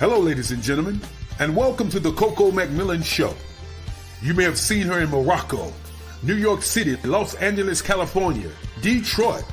Hello, ladies and gentlemen, and welcome to the Coco McMillan Show. You may have seen her in Morocco, New York City, Los Angeles, California, Detroit.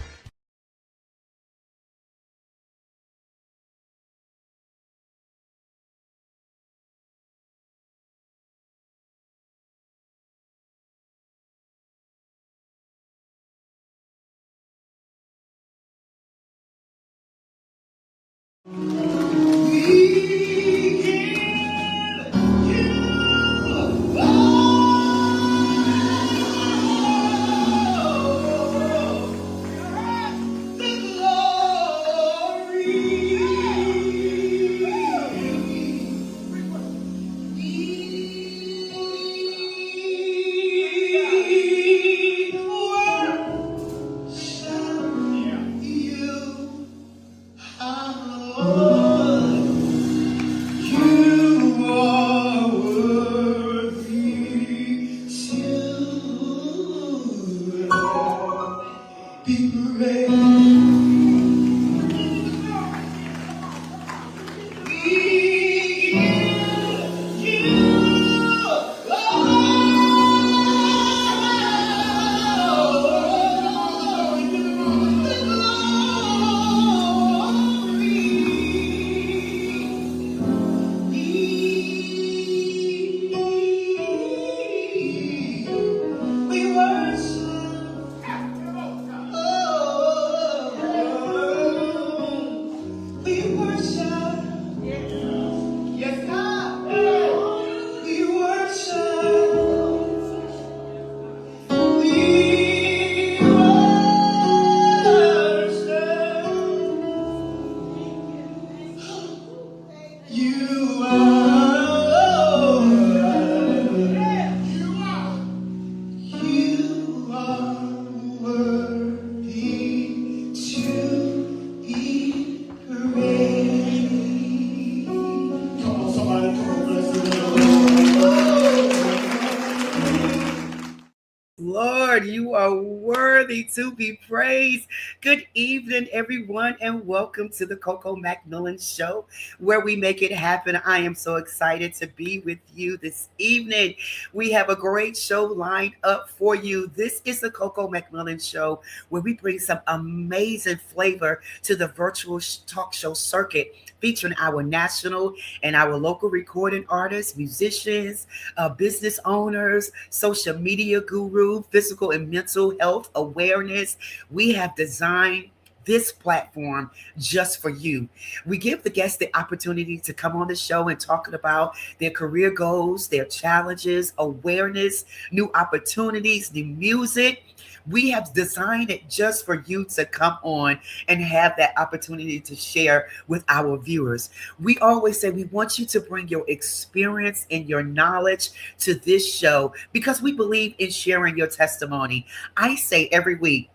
Lord, you are worthy to be praised. Good evening, everyone, and welcome to the Coco McMillan Show, where we make it happen. I am so excited to be with you this evening. We have a great show lined up for you. This is the Coco McMillan Show, where we bring some amazing flavor to the virtual talk show circuit, featuring our national and our local recording artists, musicians, business owners, social media guru, physical and mental health awareness. We have designed this platform just for you. We give the guests the opportunity to come on the show and talk about their career goals, their challenges, awareness, new opportunities, new music. We have designed it just for you to come on and have that opportunity to share with our viewers. We always say we want you to bring your experience and your knowledge to this show because we believe in sharing your testimony. I say every week,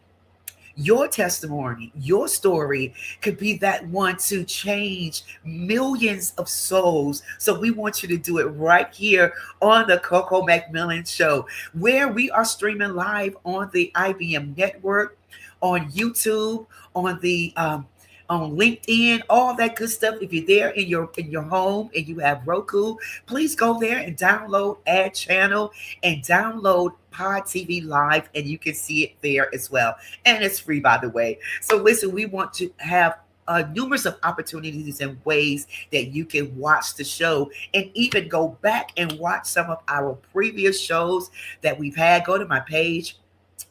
your testimony, your story could be that one to change millions of souls. So we want you to do it right here on the Coco McMillan Show, where we are streaming live on the IBM network, on YouTube, on the on LinkedIn, all that good stuff. If you're there in your home and you have Roku, please go there and download Add Channel and download Pod TV Live, and you can see it there as well. And it's free, by the way. So listen, we want to have numerous of opportunities and ways that you can watch the show and even go back and watch some of our previous shows that we've had. Go to my page,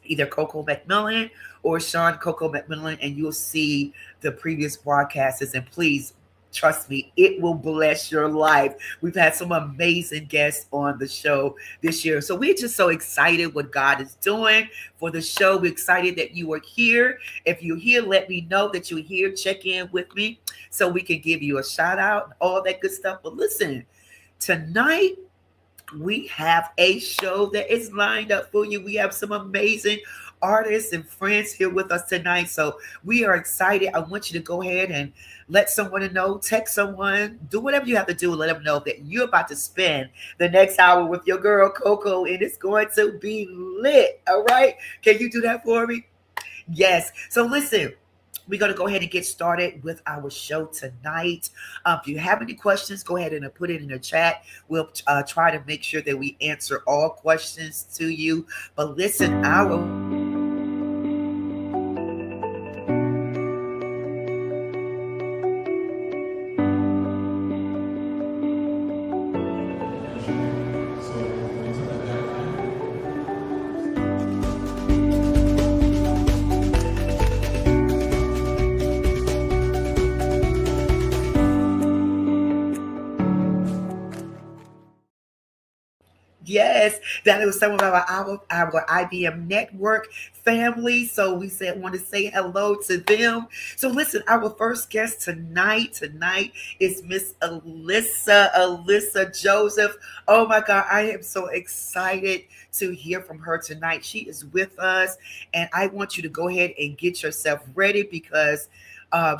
either Coco McMillan or Sean Coco McMillan, and you'll see the previous broadcasts. And please trust me, it will bless your life. We've had some amazing guests on the show this year. So we're just so excited what God is doing for the show. We're excited that you are here. If you're here, let me know that you're here. Check in with me so we can give you a shout out, all that good stuff. But listen, tonight we have a show that is lined up for you. We have some amazing artists and friends here with us tonight. So we are excited. I want you to go ahead and let someone know, text someone, do whatever you have to do. Let them know that you're about to spend the next hour with your girl Coco, and it's going to be lit. All right. Can you do that for me? Yes. So listen, we're going to go ahead and get started with our show tonight. If you have any questions, go ahead and put it in the chat. We'll try to make sure that we answer all questions to you. But listen, our Yes, that was some of our IBM network family. So we said want to say hello to them. So listen, our first guest tonight is Miss Alyssa Joseph. Oh my God, I am so excited to hear from her tonight. She is with us, and I want you to go ahead and get yourself ready because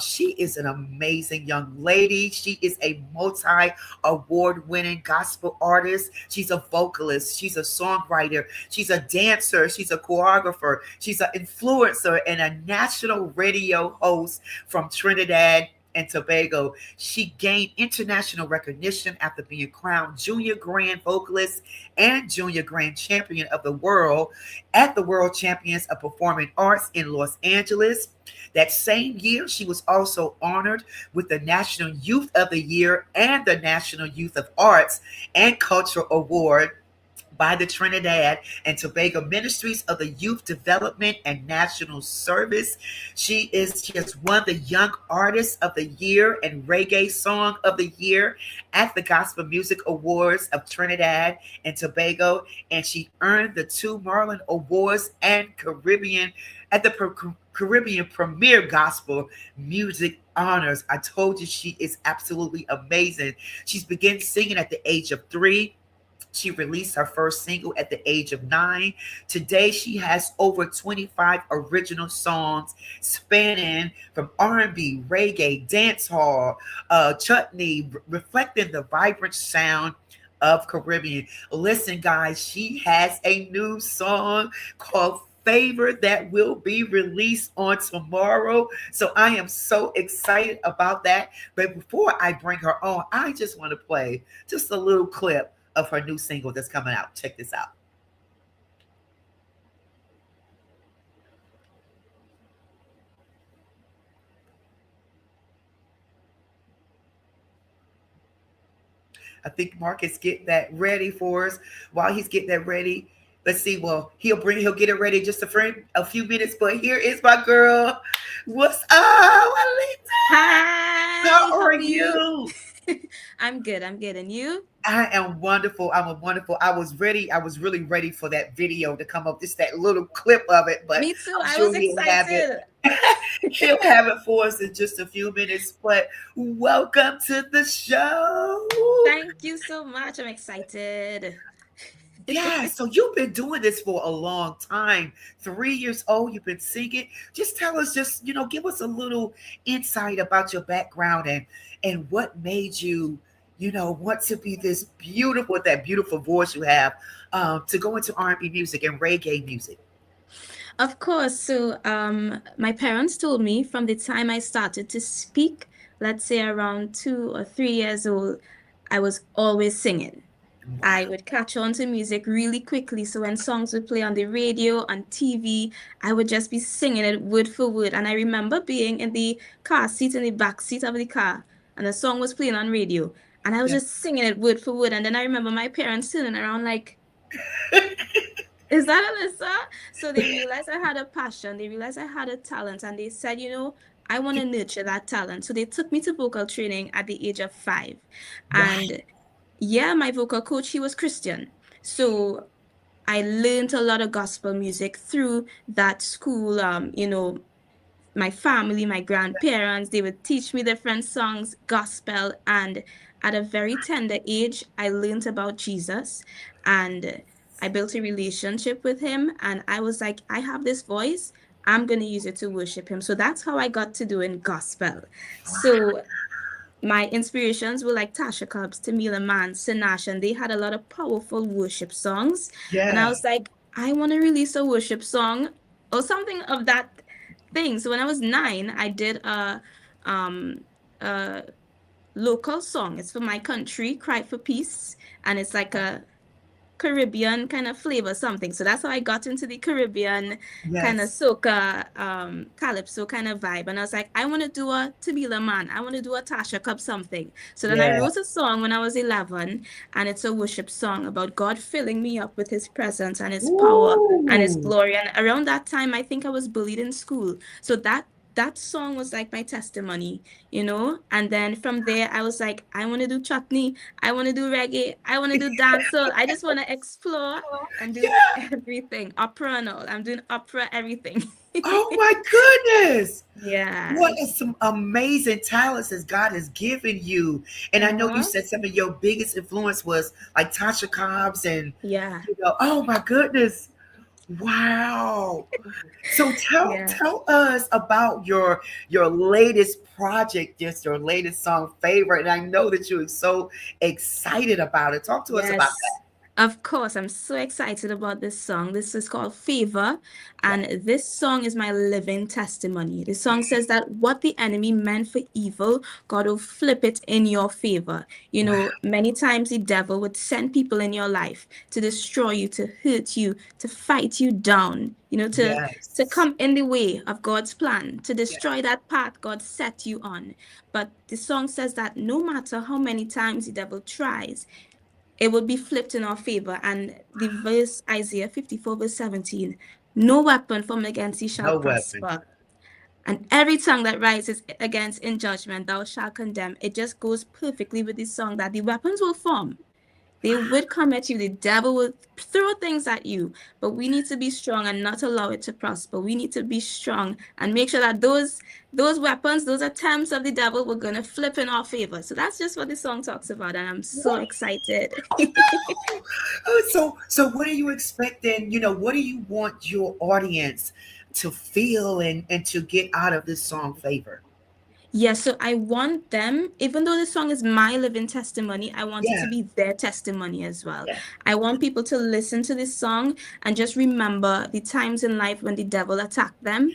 she is an amazing young lady. She is a multi award winning gospel artist. She's a vocalist. She's a songwriter. She's a dancer. She's a choreographer. She's an influencer and a national radio host from Trinidad and Tobago. She gained international recognition after being crowned Junior Grand Vocalist and Junior Grand Champion of the World at the World Champions of Performing Arts in Los Angeles. That same year, she was also honored with the National Youth of the Year and the National Youth of Arts and Culture Award by the Trinidad and Tobago Ministries of the Youth Development and National Service. She has won the Young Artist of the Year and Reggae Song of the Year at the Gospel Music Awards of Trinidad and Tobago, and she earned the two Marlin Awards and Caribbean Premier Gospel Music Honors. I told you she is absolutely amazing. She's began singing at the age of 3. She released her first single at the age of 9. Today, she has over 25 original songs spanning from R&B, reggae, dancehall, chutney, reflecting the vibrant sound of Caribbean. Listen, guys, she has a new song called Favor that will be released on tomorrow. So I am so excited about that. But before I bring her on, I just want to play just a little clip of her new single that's coming out. Check this out. I think Marcus get that ready for us. While he's getting that ready, let's see. Well, he'll get it ready just a few minutes. But here is my girl. What's up, Alita? Hi, How are you? I'm good. And you? I am wonderful. I'm wonderful. I was ready. I was really ready for that video to come up, just that little clip of it. But Me too. I'm I sure was he'll have excited. it. He'll have it for us in just a few minutes. But welcome to the show. Thank you so much. I'm excited. Yeah, so you've been doing this for a long time. 3 years old, you've been singing. Just tell us, give us a little insight about your background and what made you, want to be this beautiful, with that beautiful voice you have, to go into R&B music and reggae music. Of course. So, my parents told me from the time I started to speak, let's say around 2 or 3 years old, I was always singing. I would catch on to music really quickly. So when songs would play on the radio, on TV, I would just be singing it word for word. And I remember being in the car seat, in the back seat of the car, and the song was playing on radio. And I was just singing it word for word. And then I remember my parents turning around like, is that Alyssa? So they realized I had a passion. They realized I had a talent. And they said, I want to nurture that talent. So they took me to vocal training at the age of 5. And yeah, my vocal coach, he was Christian. So I learned a lot of gospel music through that school. My family, my grandparents, they would teach me different songs, gospel. And at a very tender age, I learned about Jesus and I built a relationship with him. And I was like, I have this voice. I'm going to use it to worship him. So that's how I got to doing gospel. So my inspirations were like Tasha Cobbs, Tamila Mann, Sinach, and they had a lot of powerful worship songs. And I was like, I want to release a worship song or something of that thing. So when I was 9, I did um a local song. It's for my country, Cry for Peace, and it's like a Caribbean kind of flavor, something. So that's how I got into the Caribbean kind of Yes. soca, calypso kind of vibe. And I was like, I want to do a Tabila Man. I want to do a Tasha Cup something. So then I Yeah. wrote a song when I was 11, and it's a worship song about God filling me up with his presence and his power and his Ooh. glory. And around that time, I think I was bullied in school. So that song was like my testimony, And then from there, I was like, I want to do chutney. I want to do reggae. I want to do dancehall. I just want to explore and do Yeah. everything. Opera and all. I'm doing opera, everything. Oh my goodness. What Yes. is some amazing talents that God has given you? And I know you Uh-huh. said some of your biggest influence was like Tasha Cobbs and Yeah. oh my goodness. Wow. So tell Yeah. tell us about your latest project, just your latest song favorite. And I know that you're so excited about it. Talk to us about Yes, of course. I'm so excited about this song. This is called Favor, that. and this song is my living testimony. The song says that what the enemy meant for evil, God will flip it in your favor. Wow. Many times the devil would send people in your life to destroy you, to hurt you, to fight you down, to Yes. come in the way of God's plan, to Yeah. destroy that path God set you on. But the song says that no matter how many times the devil tries, it will be flipped in our favor. And the verse Isaiah 54, verse 17, no weapon formed against thee shall No weapon. prosper. And every tongue that rises against in judgment, thou shalt condemn. It just goes perfectly with this song that the weapons will form. They would come at you. The devil will throw things at you, but we need to be strong and not allow it to prosper. We need to be strong and make sure that those weapons, those attempts of the devil, we're gonna flip in our favor. So that's just what the song talks about, and I'm so Wow. excited. So what are you expecting? What do you want your audience to feel and to get out of this song favor? Yes, so I want them, even though the song is my living testimony, I want it Yeah. to be their testimony as well. Yeah. I want people to listen to this song and just remember the times in life when the devil attacked them,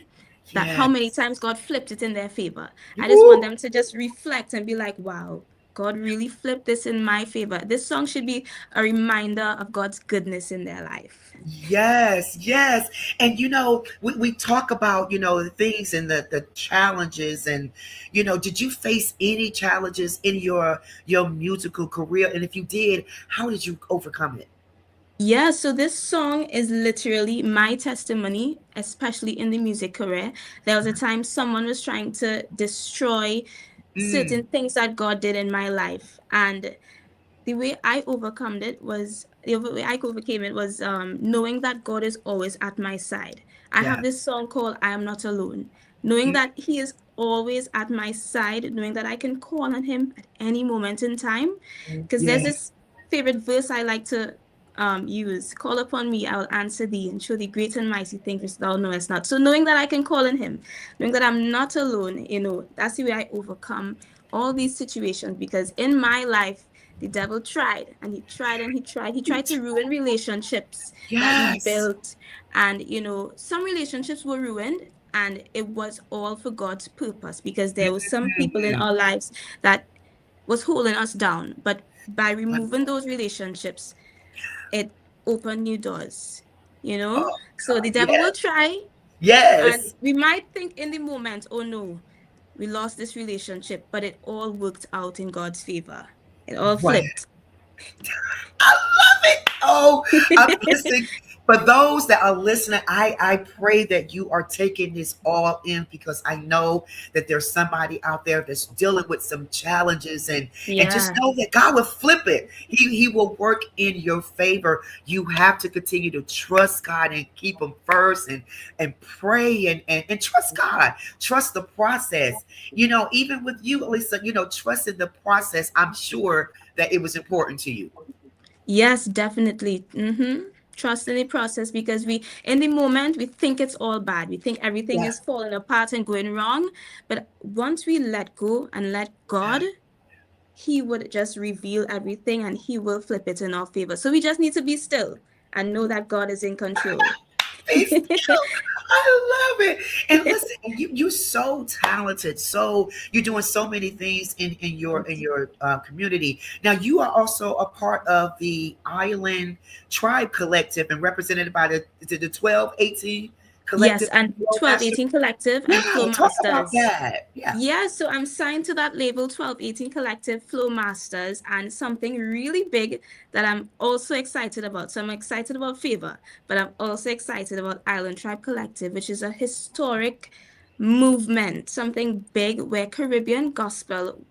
that how many Yes. times God flipped it in their favor. I just want Woo. them to just reflect and be like, wow, God really flipped this in my favor. This song should be a reminder of God's goodness in their life. Yes, yes. And we talk about, the things and the challenges and did you face any challenges in your musical career? And if you did, how did you overcome it? Yeah, so this song is literally my testimony, especially in the music career. There was a time someone was trying to destroy Mm, certain things that God did in my life. And the way I overcame it was knowing that God is always at my side. I have yes. this song called I Am Not Alone, knowing Mm, that He is always at my side, knowing that I can call on Him at any moment in time. Because there's yes. this favorite verse I like to use, call upon me, I will answer thee and show thee great and mighty things which thou knowest not. So knowing that I can call on Him, knowing that I'm not alone, that's the way I overcome all these situations, because in my life, the devil tried and he tried and he tried. He tried to ruin relationships that we Yes. built. And, some relationships were ruined, and it was all for God's purpose, because there were some people in Mhm. our lives that was holding us down. But by But, removing those relationships, it opened new doors, oh So the God, devil will yes. try, and Yes. we might think in the moment, oh no, we lost this relationship, but it all worked out in God's favor. It all Right. flipped. I love it. Oh, I'm listening. For those that are listening, I pray that you are taking this all in, because I know that there's somebody out there that's dealing with some challenges, and just Yeah. know that God will flip it. He will work in your favor. You have to continue to trust God and keep Him first, and pray and trust God. Trust the process. Even with you, Lisa, trusting the process. I'm sure that it was important to you. Yes, definitely. Trust in the process, because in the moment, we think it's all bad. We think everything Yeah. is falling apart and going wrong. But once we let go and let God, He would just reveal everything and He will flip it in our favor. So we just need to be still and know that God is in control. Be still. I love it. And listen, you're so talented. So you're doing so many things in your community. Now you are also a part of the Island Tribe Collective and represented by the 1218 Yes, Collective. and 1218 Collective Yeah, and Flow talk about Masters. that. Yeah. Yeah, so I'm signed to that label, 1218 Collective Flow Masters, and something really big that I'm also excited about. So I'm excited about Favor, but I'm also excited about Island Tribe Collective, which is a historic movement, something big where Caribbean gospel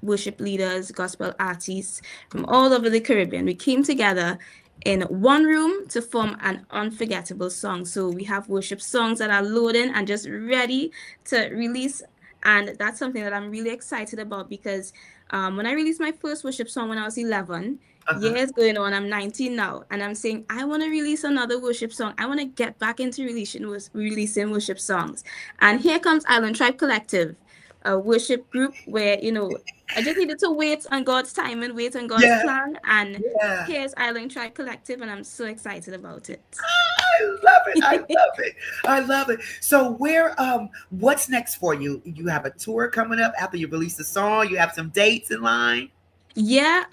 worship leaders, gospel artists from all over the Caribbean, we came together in one room to form an unforgettable song. So we have worship songs that are loading and just ready to release, and that's something that I'm really excited about because when I released my first worship song when I was 11, Uh-huh. years going on, I'm 19 now, and I'm saying, I want to release another worship song. I want to get back into releasing worship songs. And here comes Island Tribe Collective, a worship group where, I just needed to wait on God's time and wait on God's Yeah. plan. And Yeah. here's Island Tribe Collective, and I'm so excited about it. I love it. I love it. I love it. So what's next for you? You have a tour coming up after you release the song. You have some dates in line. Yeah,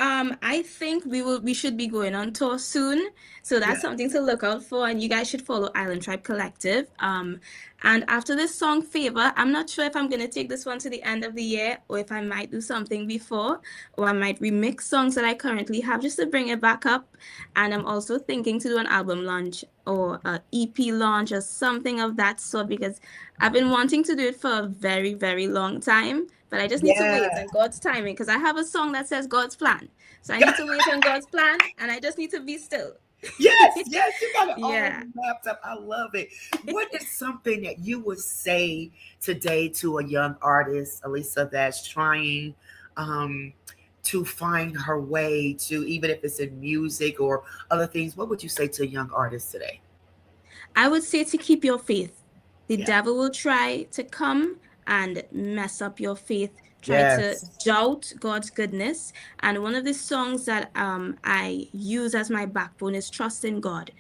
I think we should be going on tour soon. So Yeah. that's something to look out for, and you guys should follow Island Tribe Collective. And after this song Favor, I'm not sure if I'm gonna take this one to the end of the year or if I might do something before, or I might remix songs that I currently have just to bring it back up. And I'm also thinking to do an album launch or a EP launch or something of that sort because I've been wanting to do it for a very, very long time. But I just need to wait Yeah. on God's timing because I have a song that says God's plan. So I need to wait on God's plan and I just need to be still. Yes, yes, you got it all Yeah. mapped up. I love it. What is something that you would say today to a young artist, Elisa, that's trying um, to find her way to, even if it's in music or other things? What would you say to a young artist today? I would say to keep your faith. The Yeah. devil will try to come and mess up your faith, try to Yes. doubt God's goodness. And one of the songs that I use as my backbone is Trust in God.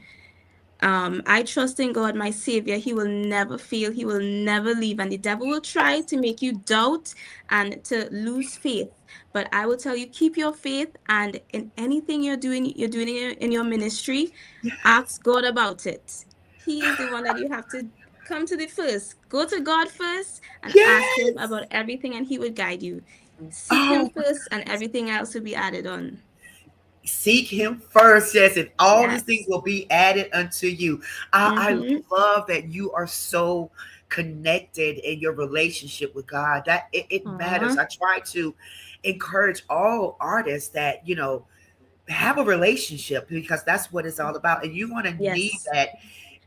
I trust in God, my Savior. He will never fail. He will never leave. And the devil will try to make you doubt and to lose faith. But I will tell you, keep your faith. And in anything you're doing in your ministry, ask God about it. He is the one that you have to come to the first. Go to God first and ask Him Yes. about everything, and He will guide you. Seek Him Oh, first, and everything else will be added on. seek him first, yes, and all these things Yes. will be added unto you. I Mm-hmm. love that you are so connected in your relationship with God. That it matters. Aw. I try to encourage all artists that, have a relationship because that's what it's all about. And you're gonna need Yes, that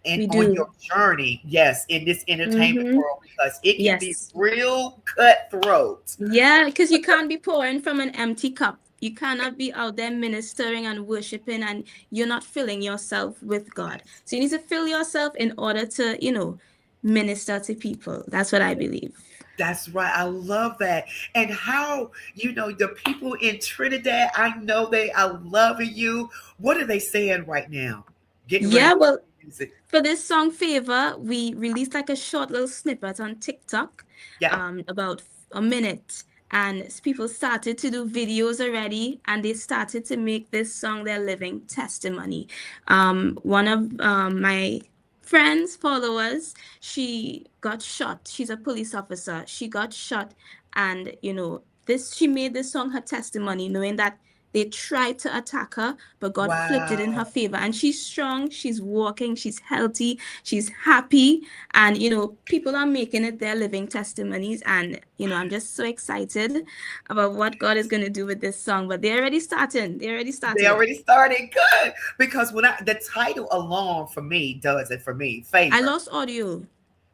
and we on your do. journey, yes, in this entertainment Mm-hmm. world because it can be Yes. real cutthroat. Yeah, because you can't be pouring from an empty cup. You cannot be out there ministering and worshiping and you're not filling yourself with God. So you need to fill yourself in order to, minister to people. That's what I believe. That's right. I love that. And how, the people in Trinidad, I know they are loving you. What are they saying right now? Getting ready Yeah, for well, music. for this song Favor, we released like a short little snippet on TikTok, Yeah. about a minute. And people started to do videos already, and they started to make this song their living testimony. One of my friends, followers, she got shot. She's a police officer. She got shot, and she made this song her testimony, knowing that they tried to attack her, but God flipped it in her Wow. favor. And she's strong, she's walking, she's healthy, she's happy. And, people are making it their living testimonies. And, I'm just so excited about what God is going to do with this song. But they're already starting. They already They started it. already started. Good. Because the title alone for me does it for me. I Favor. lost audio.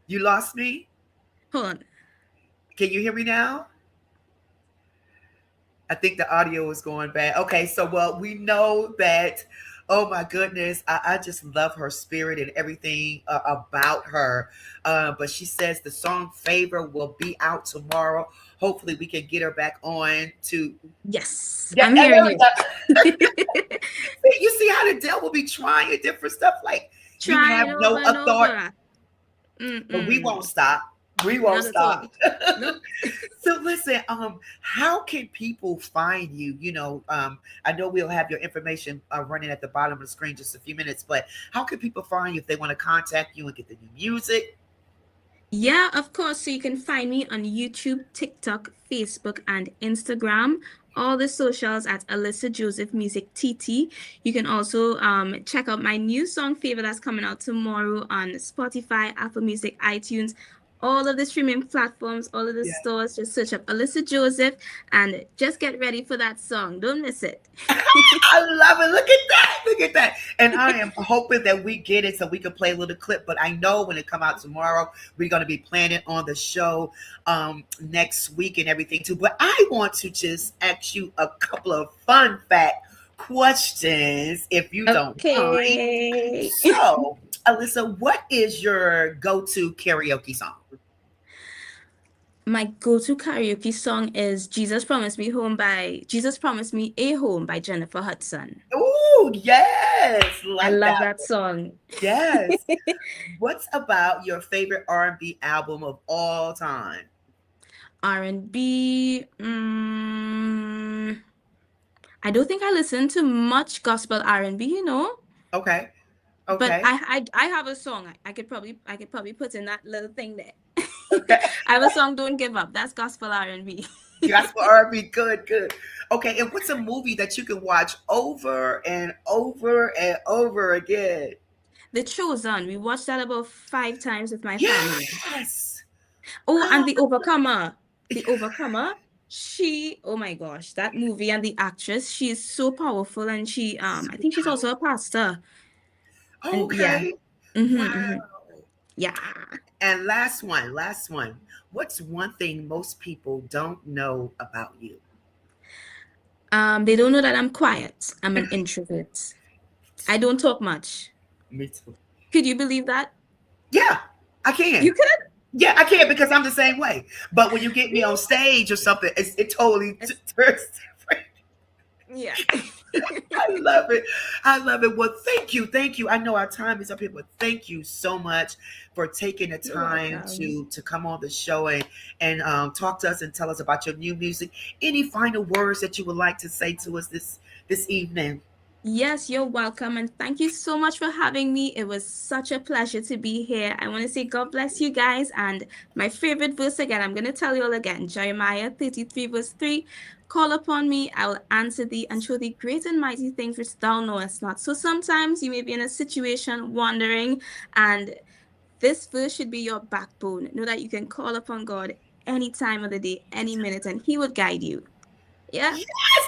You lost me? Hold on. Can you hear me now? I think the audio is going bad. Okay, so well, we know that. Oh my goodness, I just love her spirit and everything about her. But she says the song "Favor" will be out tomorrow. Hopefully, we can get her back on to. Yes, Yeah, I'm and hearing there we you. go. You see how the devil be trying different stuff like you have Trying no over and authority. over. but we won't Mm-mm. stop. We won't Not at all. stop. Nope. So listen, how can people find you? I know we'll have your information running at the bottom of the screen just a few minutes, but how can people find you if they want to contact you and get the new music? Yeah, of course. So you can find me on YouTube, TikTok, Facebook, and Instagram. All the socials at Alyssa Joseph Music TT. You can also check out my new song Favor that's coming out tomorrow on Spotify, Apple Music, iTunes, all of the streaming platforms, all of the stores. Just search up Alyssa Joseph and just get ready for that song. Don't miss it. I love it. Look at that. Look at that. And I am hoping that we get it so we can play a little clip. But I know when it come out tomorrow, we're going to be playing it on the show next week and everything too. But I want to just ask you a couple of fun fact questions, if you don't mind. Okay. So, Alyssa, what is your go-to karaoke song? My go-to karaoke song is Jesus Promised Me a Home by Jennifer Hudson. Oh, yes. I Like love that. that song. Yes. What's about your favorite R&B album of all time? R&B, I don't think I listen to much gospel R&B. Okay. But Okay. I have a song. I could probably put in that little thing there. Okay. I have a song, Don't Give Up. That's gospel R&B. Gospel R&B. Good, good. Okay. And what's a movie that you can watch over and over and over again? The Chosen. We watched that about 5 times with my family. Yes. Oh, and Oh, The Overcomer. The Overcomer. Oh my gosh, that movie and the actress, she is so powerful, and I think she's also a pastor. And yeah. okay. Mm-hmm. Wow. Yeah. And last one, last one. What's one thing most people don't know about you? They don't know that I'm quiet. I'm an introvert. I don't talk much. Me too. Could you believe that? Yeah, I can. You could? Yeah, I can because I'm the same way. But when you get me on stage or something, it totally turns different. Yeah. I love it. I love it. Well, thank you. Thank you. I know our time is up here, but thank you so much for taking the You're time welcome. to come on the show and talk to us and tell us about your new music. Any final words that you would like to say to us this evening? Yes, you're welcome. And thank you so much for having me. It was such a pleasure to be here. I want to say God bless you guys. And my favorite verse again, I'm going to tell you all again. Jeremiah 33, verse 3. Call upon me, I will answer thee and show thee great and mighty things which thou knowest not. So sometimes you may be in a situation wandering, and this verse should be your backbone. Know that you can call upon God any time of the day, any minute, and He would guide you. Yeah. Yes,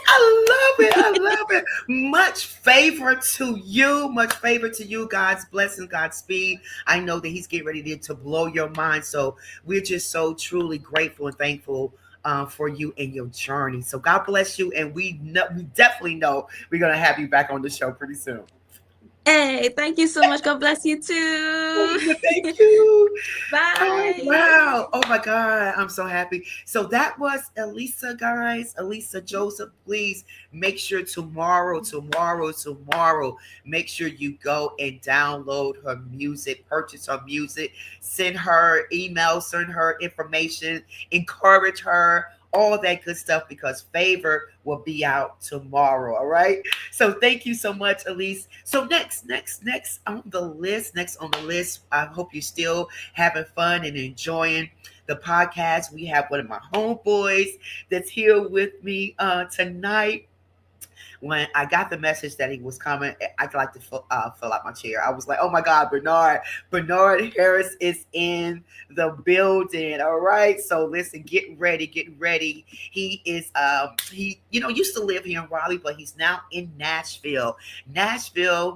I love it. I love it. Much favor to you. Much favor to you. God's blessing, God's speed. I know that He's getting ready to blow your mind. So we're just so truly grateful and thankful for you and your journey. So God bless you. And we definitely know we're going to have you back on the show pretty soon. Hey, thank you so much. God bless you too. Thank you. Oh, Bye. wow. Oh, my God. I'm so happy. So that was Elisa, guys. Elisa Joseph. Please make sure tomorrow, make sure you go and download her music, purchase her music, send her emails, send her information, encourage her, all that good stuff, because Favor will be out tomorrow. All right. So thank you so much, Elise. So next on the list, I hope you're still having fun and enjoying the podcast. We have one of my homeboys that's here with me tonight. When I got the message that he was coming, I'd like to fill out my chair. I was like, oh my God, Bernard Harris is in the building. All right. So listen, get ready. He is, he, used to live here in Raleigh, but he's now in Nashville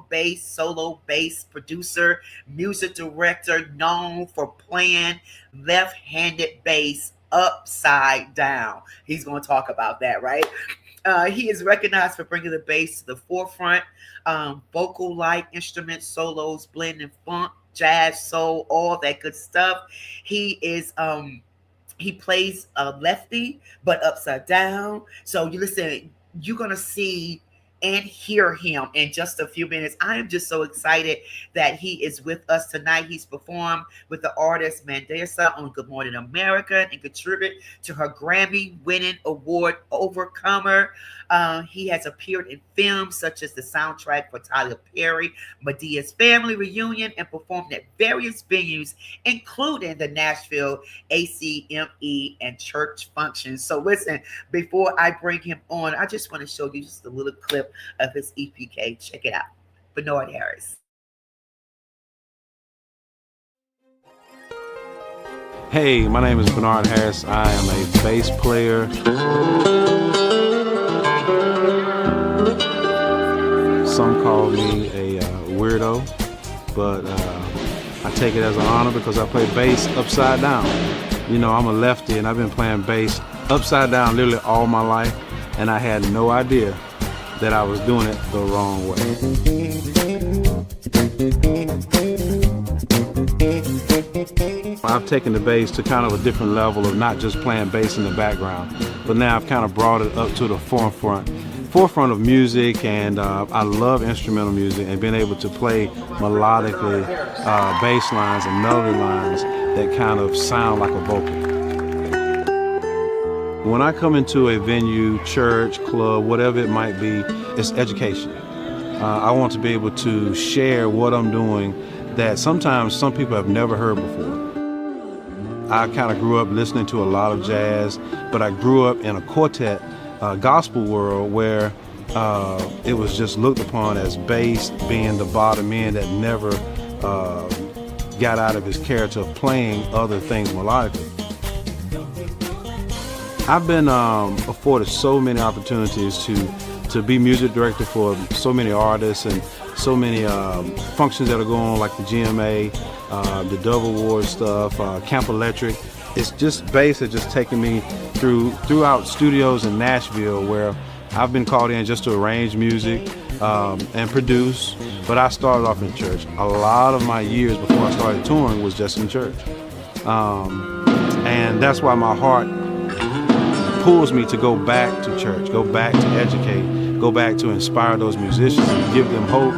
based solo bass producer, music director, known for playing left-handed bass upside down. He's going to talk about that, right? He is recognized for bringing the bass to the forefront, vocal-like instrument solos, blending funk, jazz, soul, all that good stuff. He plays lefty, but upside down. So you listen, you're gonna see and hear him in just a few minutes. I am just so excited that he is with us tonight. He's performed with the artist Mandesa on Good Morning America and contributed to her Grammy-winning award Overcomer. He has appeared in films such as the soundtrack for Tyler Perry, Medea's Family Reunion, and performed at various venues, including the Nashville ACME and church functions. So listen, before I bring him on, I just want to show you just a little clip of his EPK. Check it out. Bernard Harris. Hey, my name is Bernard Harris. I am a bass player. Some call me a weirdo, but I take it as an honor because I play bass upside down. You know, I'm a lefty and I've been playing bass upside down literally all my life, and I had no idea that I was doing it the wrong way. I've taken the bass to kind of a different level of not just playing bass in the background, but now I've kind of brought it up to the forefront of music, and I love instrumental music and being able to play melodically bass lines and melody lines that kind of sound like a vocal. When I come into a venue, church, club, whatever it might be, it's education. I want to be able to share what I'm doing that sometimes some people have never heard before. I kind of grew up listening to a lot of jazz, but I grew up in a quartet gospel world where it was just looked upon as bass being the bottom end that never got out of his character of playing other things melodically. I've been afforded so many opportunities to be music director for so many artists and so many functions that are going on, like the GMA, the Dove Award stuff, Camp Electric. It's just bass has just taken me throughout studios in Nashville where I've been called in just to arrange music and produce, but I started off in church. A lot of my years before I started touring was just in church. And that's why my heart pulls me to go back to church, go back to educate, go back to inspire those musicians and give them hope.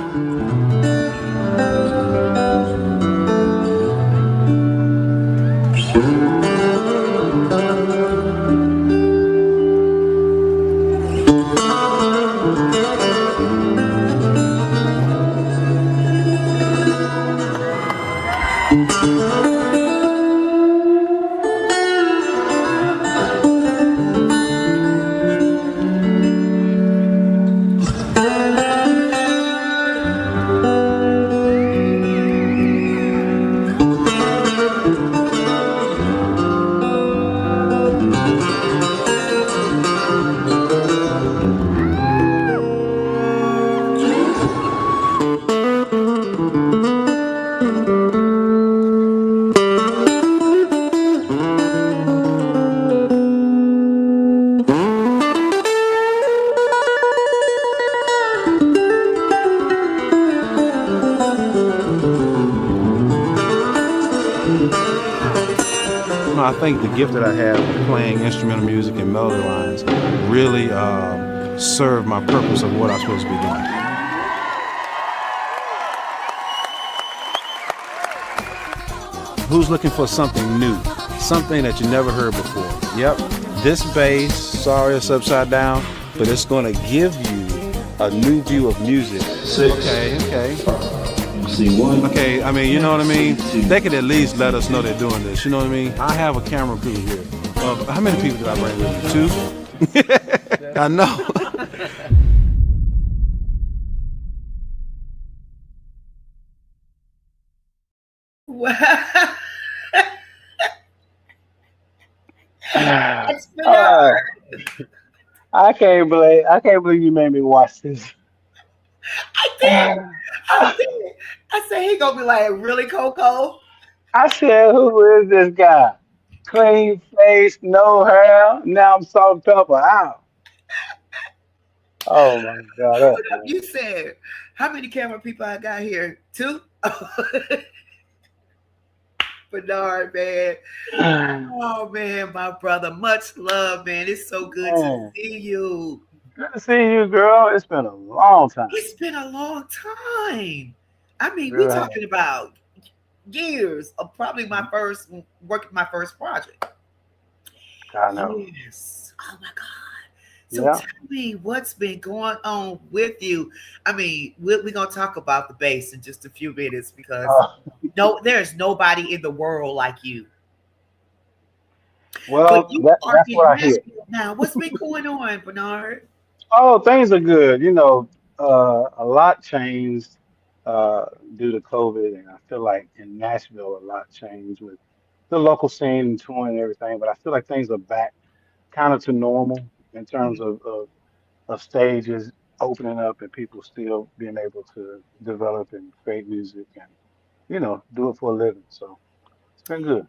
I think the gift that I have of playing instrumental music and melody lines really served my purpose of what I'm supposed to be doing. Who's looking for something new? Something that you never heard before? Yep, this bass, sorry it's upside down, but it's going to give you a new view of music. Okay. Okay, I mean, you know what I mean? They could at least let us know they're doing this, you know what I mean? I have a camera crew here. How many people did I bring with me? 2? I know. Wow. I can't believe you made me watch this. I said he gonna be like, really, Coco? I said, who is this guy? Clean face, no hair. Now I'm salt and pepper out. Oh my God. You said, how many camera people I got here? 2? Bernard, man. Oh man, my brother. Much love, man. It's so good to see you. Good to see you, girl. It's been a long time. It's been a long time. I mean, we Really have. talking about years of probably my first work, my first project. I know. Yes. Oh my God. So Yeah. tell me what's been going on with you. I mean, we're gonna talk about the bass in just a few minutes because Uh, no, there's nobody in the world like you. But well, you are that's what in I hear. Nashville now. What's been going on, Bernard? Oh, things are good. A lot changed uh, due to COVID, and I feel like in Nashville, a lot changed with the local scene and touring and everything. But I feel like things are back kind of to normal in terms of stages opening up and people still being able to develop and create music and do it for a living. So it's been good.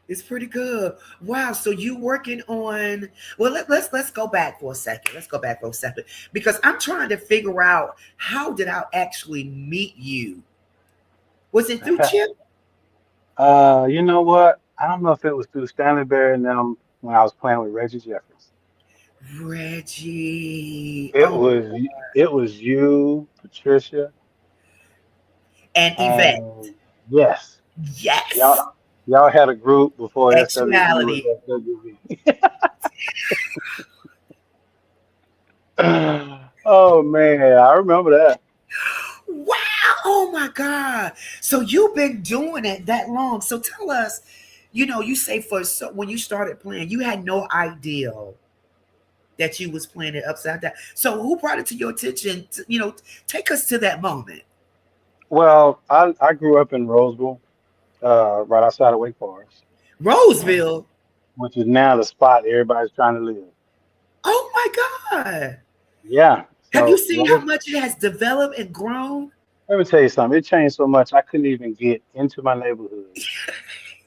It's pretty good. Wow. So you working on? Well, let's go back for a second. Let's go back for a second because I'm trying to figure out how did I actually meet you? Was it through Chip? You know what? I don't know if it was through Stanley Berry and them when I was playing with Reggie Jeffers. Reggie. It Oh, was it was you, Patricia, and Yvette. and yes, Yes. y'all had a group before SWV was Actuality. SWV. Oh man, I remember that. Wow. Oh my God. So you've been doing it that long. So tell us, you say when you started playing, you had no idea that you was playing it upside down. So who brought it to your attention? Take us to that moment. Well, I grew up in Roseville, right outside of Wake Forest, Roseville. which is now the spot everybody's trying to live. Oh my God. Yeah. Have you So seen how much it has developed and grown? let me tell you something. It changed so much I couldn't even get into my neighborhood. It's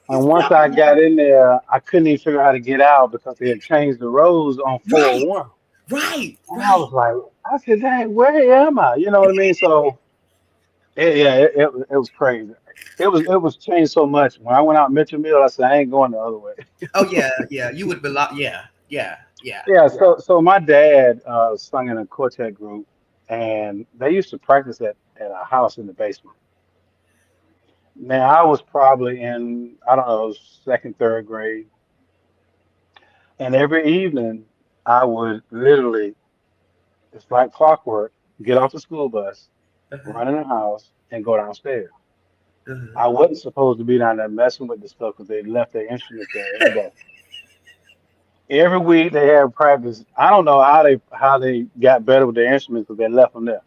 And once probably I got in there, I couldn't even figure out how to get out because they had changed the roads on right, 401. right, And I right. was like, I said, dang, where am I? You know what I mean? So it was crazy. It was changed so much. When I went out Mitchell Mill, I said, I ain't going the other way. Oh yeah, yeah. You would belong. Yeah, yeah, yeah. Yeah, so my dad sung in a quartet group, and they used to practice at a house in the basement. Now I was probably in, I don't know, second, third grade, and every evening I would literally, it's like clockwork, get off the school bus, Uh-huh, run in the house, and go downstairs. uh-huh. I wasn't supposed to be down there messing with the stuff because they left their instruments there every day. Every week they had practice. I don't know how they got better with their instruments because they left them there.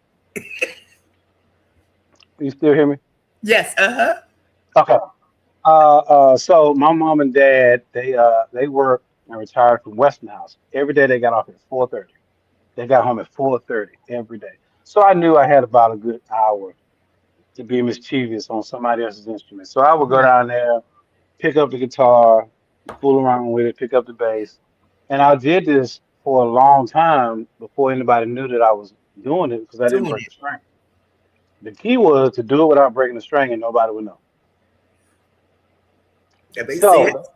You still hear me? Yes. Uh-huh. Okay. So my mom and dad they worked and retired from Westinghouse. Every day they got off at 4:30. They got home at 4:30 every day. So I knew I had about a good hour to be mischievous on somebody else's instrument. So I would go Right. down there, pick up the guitar, fool around with it, pick up the bass. And I did this for a long time before anybody knew that I was doing it because I didn't Doing break it. a string. The key was to do it without breaking the string and nobody would know. That makes So, sense.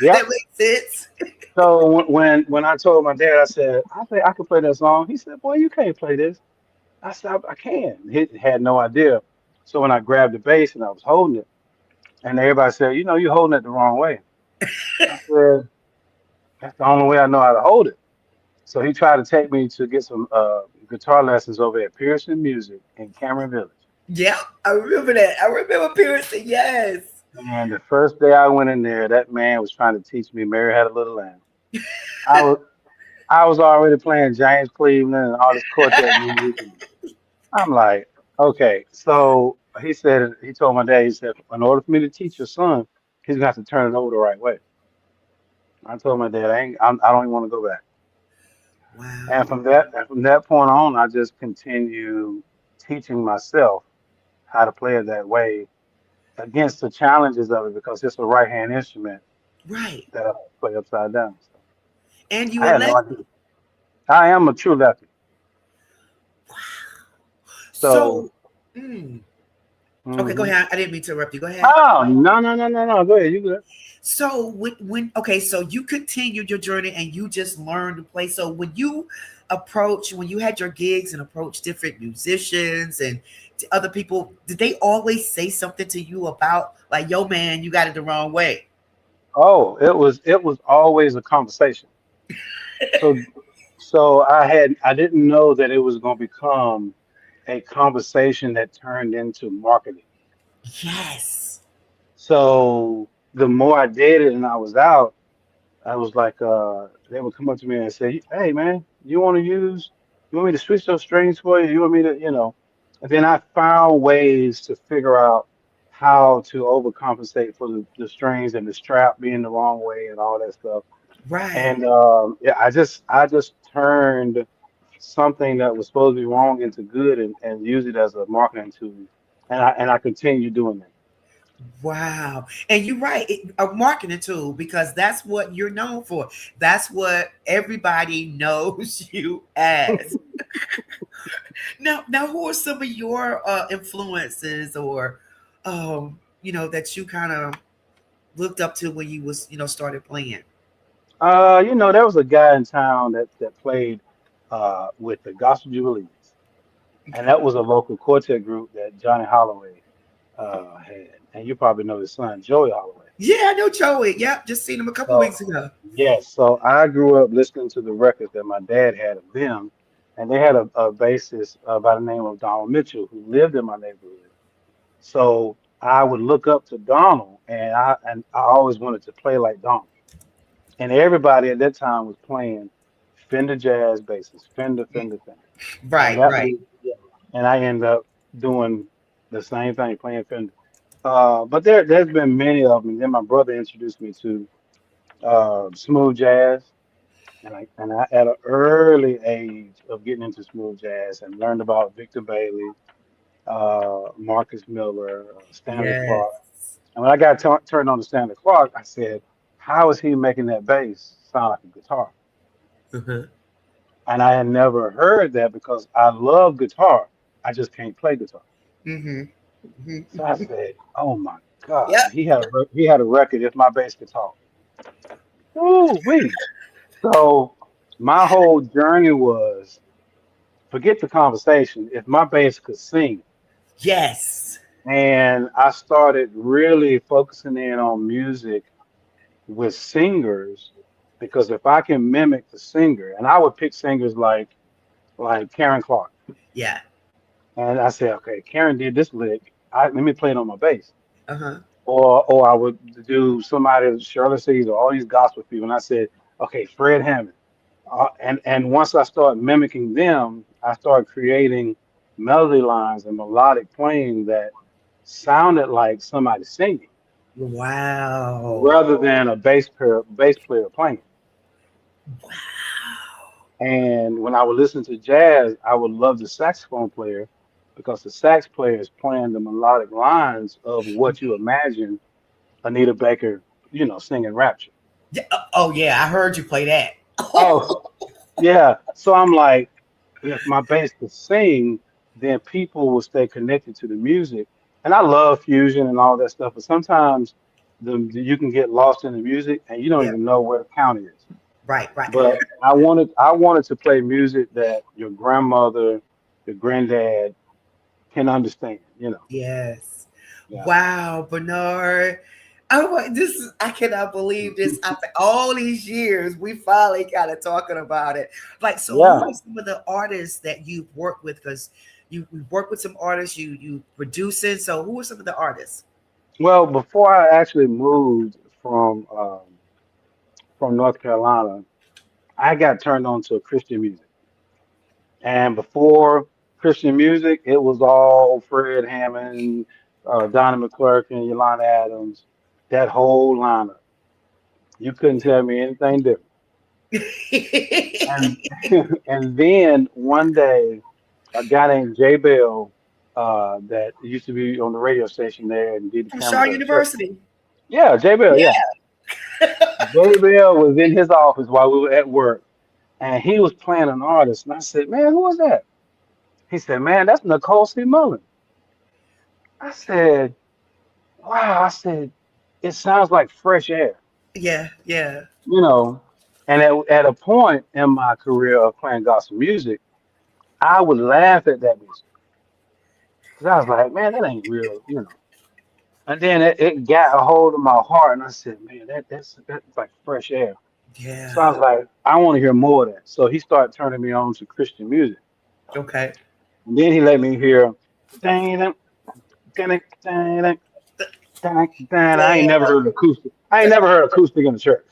yep. That makes sense. So when I told my dad, I said, I think I could play that song. He said, boy, you can't play this. I said, I can. He had no idea. So when I grabbed the bass and I was holding it, and everybody said, you're holding it the wrong way. I said, that's the only way I know how to hold it. So he tried to take me to get some guitar lessons over at Pearson Music in Cameron Village. Yeah, I remember that. I remember Pearson. Yes. And the first day I went in there, that man was trying to teach me Mary Had a Little Lamb. I was I was already playing James Cleveland and all this quartet music. And I'm like, okay. So he told my dad, he said, in order for me to teach your son, he's gonna have to turn it over the right way. I told my dad, I don't even want to go back. And Wow. from that point on, I just continue teaching myself how to play it that way against the challenges of it because it's a right hand instrument Right. that I play upside down. So And you I were had no lefty. idea. I am a true lefty. So, So, mm, okay, go mhm. ahead. I didn't mean to interrupt you. Go ahead. Oh no. Go ahead. You good? So when okay, so you continued your journey and you just learned to play. So when you had your gigs and approached different musicians and other people, did they always say something to you about like, yo, man, you got it the wrong way? Oh, it was always a conversation. So I didn't know that it was going to become a conversation that turned into marketing. Yes. So the more I did it and I was out, I was like, they would come up to me and say, "Hey, man, you want me to switch those strings for you? You want me to, you know?" And then I found ways to figure out how to overcompensate for the strings and the strap being the wrong way and all that stuff. Right. And yeah, I just turned something that was supposed to be wrong into good and used it as a marketing tool. And I continue doing that. Wow. And you're right, a marketing tool because that's what you're known for. That's what everybody knows you as. Now, who are some of your influences or, that you kind of looked up to when you was, started playing? There was a guy in town that played with the Gospel Jubilees, and that Okay. was a local quartet group that Johnny Holloway had, and you probably know his son Joey Holloway. Yeah, I know Joey. Yep, just seen him a couple So weeks ago. yes, so I grew up listening to the records that my dad had of them, and they had a bassist by the name of Donald Mitchell who lived in my neighborhood. So I would look up to Donald, and I always wanted to play like Donald. And everybody at that time was playing Fender jazz basses, Fender, Fender, Fender, and Right, that right. was, yeah. And I ended up doing the same thing, playing Fender. But there's been many of them. Then my brother introduced me to smooth jazz, and I at an early age of getting into smooth jazz and learned about Victor Bailey, Marcus Miller, Stanley Clark. Yes. And when I got turned on to Stanley Clark, I said, "How is he making that bass sound like a guitar?" Uh-huh. And I had never heard that because I love guitar. I just can't play guitar. Mm-hmm. So I Mm-hmm. said, "Oh my God, Yep. he had a record if my bass could talk." Ooh wee. So my whole journey was forget the conversation. If my bass could sing, Yes. and I started really focusing in on music with singers because if I can mimic the singer, and I would pick singers like Karen Clark. Yeah. And I said, okay, Karen did this lick. Let me play it on my bass. Uh-huh. Or I would do somebody, Shirley Caesar, all these gospel people. And I said, okay, Fred Hammond. And once I started mimicking them, I started creating melody lines and melodic playing that sounded like somebody singing Wow. rather than a bass player playing. And when I would listen to jazz, I would love the saxophone player because the sax player is playing the melodic lines of what you imagine Anita Baker, singing Rapture. Yeah. Oh yeah, I heard you play that. Oh, yeah. So I'm like, if my bass could sing, then people will stay connected to the music. And I love fusion and all that stuff, but sometimes you can get lost in the music and you don't Yeah. even know where the count is. Right, right. But I wanted to play music that your grandmother, your granddad can understand. Yes. Yeah. Wow, Bernard. I cannot believe this. After all these years, we finally kind of talking about it. Like, so who Yeah. are some of the artists that you've worked with? Because you work with some artists, you producing. So who are some of the artists? Well, before I actually moved from North Carolina, I got turned on to Christian music. And before Christian music, it was all Fred Hammond, Donnie McClurkin, Yolanda Adams, that whole lineup. You couldn't tell me anything different. And and then one day, a guy named Jay Bell, that used to be on the radio station there and did the From Shaw cameras at the church. University. Yeah, Jay Bell. Yeah, Yeah. Jay Bell was in his office while we were at work, and he was playing an artist. And I said, "Man, who was that?" He said, "Man, that's Nicole C. Mullen." I said, "Wow." I said, it sounds like fresh air, Yeah, yeah, you know. And at a point in my career of playing gospel music, I would laugh at that music because I was like, man, that ain't real, you know. And then it got a hold of my heart, and I said, man, that's like fresh air. So I yeah. was like, I want to hear more of that. So he started turning me on to Christian music. Okay. And then he let me hear, dang, dang, dang, dang, dang, dang. I ain't never Yeah, heard acoustic. I ain't never heard acoustic in the church.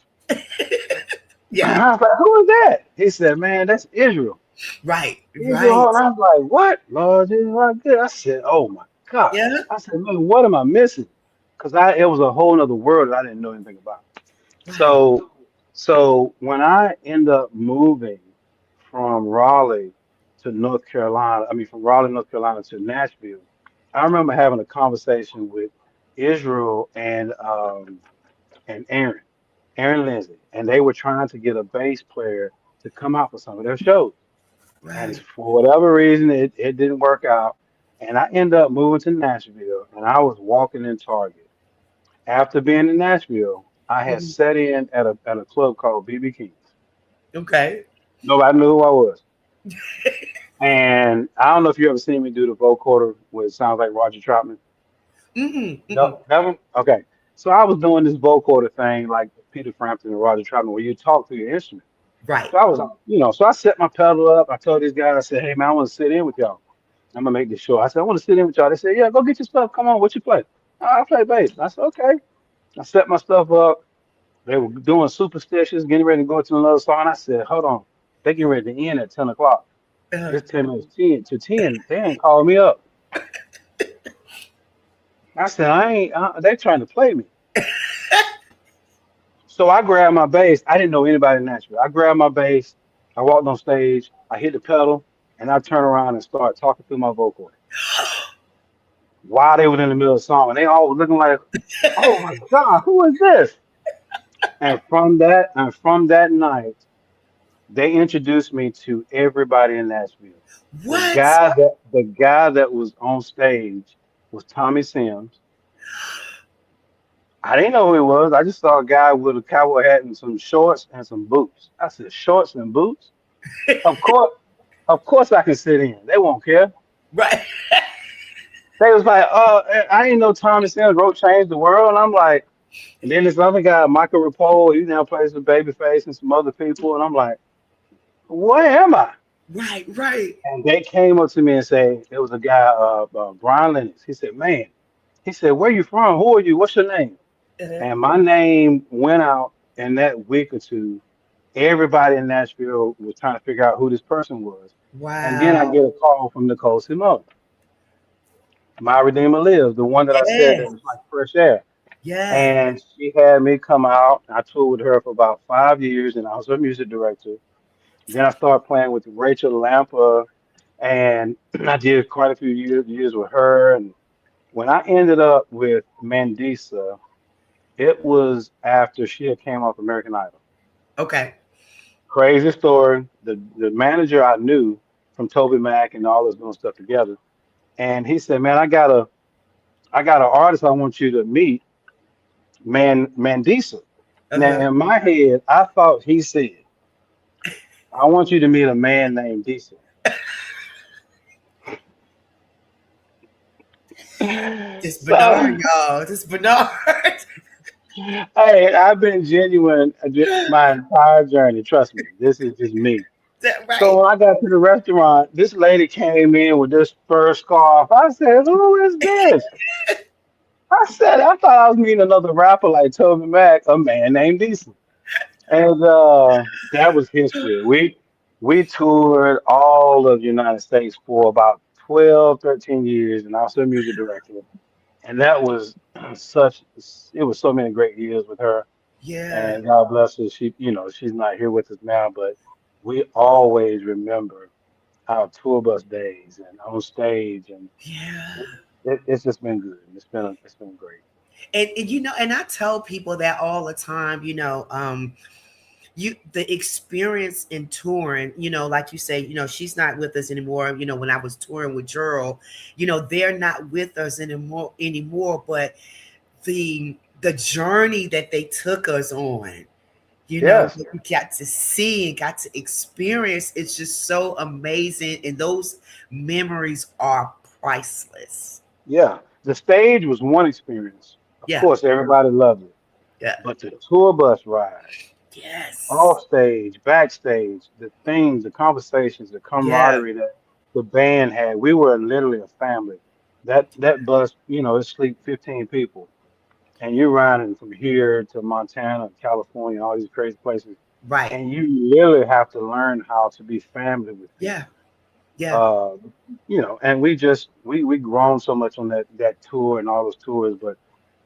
yeah. And I was like, who is that? He said, man, that's Israel. Right, Israel. right. And I was like, what? Lord, this is not good. I said, oh my God. Yeah. I said, man, what am I missing? Because it was a whole other world that I didn't know anything about. Right. So, so when I end up moving from Raleigh to North Carolina, I mean from Raleigh, North Carolina to Nashville, I remember having a conversation with Israel and Aaron Lindsay, and they were trying to get a bass player to come out for some of their shows. And Right. for whatever reason, it didn't work out. And I ended up moving to Nashville, and I was walking in Target. After being in Nashville, I had Mhm. sat in at a club called BB King's. Okay. Nobody knew who I was. And I don't know if you ever seen me do the vocoder where it sounds like Roger Troutman. Mm-mm, mm-mm. No, never? Okay. So I was doing this vocoder thing like Peter Frampton and Roger Troutman where you talk through your instrument. Right. So I was, so I set my pedal up. I told these guys, I said, hey, man, I want to sit in with y'all. I'm going to make this show. I said, I want to sit in with y'all. They said, yeah, go get your stuff. Come on, what you play? "Oh, I play bass. I said, okay. I set my stuff up. They were doing superstitious, getting ready to go to another song. I said, hold on. They getting ready to end at 10 o'clock. Uh, It's 10 minutes 10 to 10. They ain't called me up. I said, I ain't, they trying to play me. So I grabbed my bass. I didn't know anybody in Nashville. I grabbed my bass. I walked on stage. I hit the pedal, and I turned around and started talking through my vocal while they were in the middle of the song. And they all were looking like, oh my God, who is this? And from that night, they introduced me to everybody in Nashville. what? The guy that was on stage was Tommy Sims. I didn't know who he was. I just saw a guy with a cowboy hat and some shorts and some boots. I said, shorts and boots? Of course, of course I can sit in. They won't care. Right. They was like, I didn't know Tommy Sims wrote Change the World. And I'm like, and then this other guy, Michael Rapole, he now plays with Babyface and some other people. And I'm like, where am I? Right. Right. And they came up to me and say, there was a guy, Brian Lennox. He said, man, he said, where you from? Who are you? What's your name? Uh, And my name went out in that week or two. Everybody in Nashville was trying to figure out who this person was. And then I wow. get a call from Nicole Simone. My Redeemer Lives, the one that I said that Yes. was like fresh air. Yes. And she had me come out. I toured with her for about 5 years, and I was her music director. Then I started playing with Rachel Lampa, and I did quite a few years with her. And when I ended up with Mandisa, it was after she had came off American Idol. Okay. Crazy story. The manager I knew from Toby Mac and all this doing stuff together, and he said, "Man, I got an artist I want you to meet, Mandisa." Now Uh-huh. in my head, I thought he said, "I want you to meet a man named Disa." This Bernard, So, y'all. This Bernard. hey, I've been genuine my entire journey. Trust me, this is just me. That right. So when I got to the restaurant, this lady came in with this fur scarf. I said, "Who is this?" I said, "I thought I was meeting another rapper like Toby Mac, a man named Diesel." And that was history. We toured all of the United States for about 12, 13 years, and I was her music director. And that was such, it was so many great years with her. Yeah. And God bless her. She's not here with us now, but we always remember our tour bus days and on stage, and Yeah. it's just been good. It's been great. And and I tell people that all the time, the experience in touring, like you say, she's not with us anymore. When I was touring with Gerald, they're not with us anymore, but the the journey that they took us on, Yes. what we got to see and got to experience. It's just so amazing. And those memories are priceless. Yeah. The stage was one experience. Of Yeah. course, everybody loved it. Yeah. But the tour bus ride, Yes. off stage, backstage, the things, the conversations, the Yeah. camaraderie that the band had, we were literally a family. That bus, it sleep 15 people. And you're riding from here to Montana, California, all these crazy places. Right. And you literally have to learn how to be family with Yeah. people. Yeah. Uh, and we grown so much on that tour and all those tours, but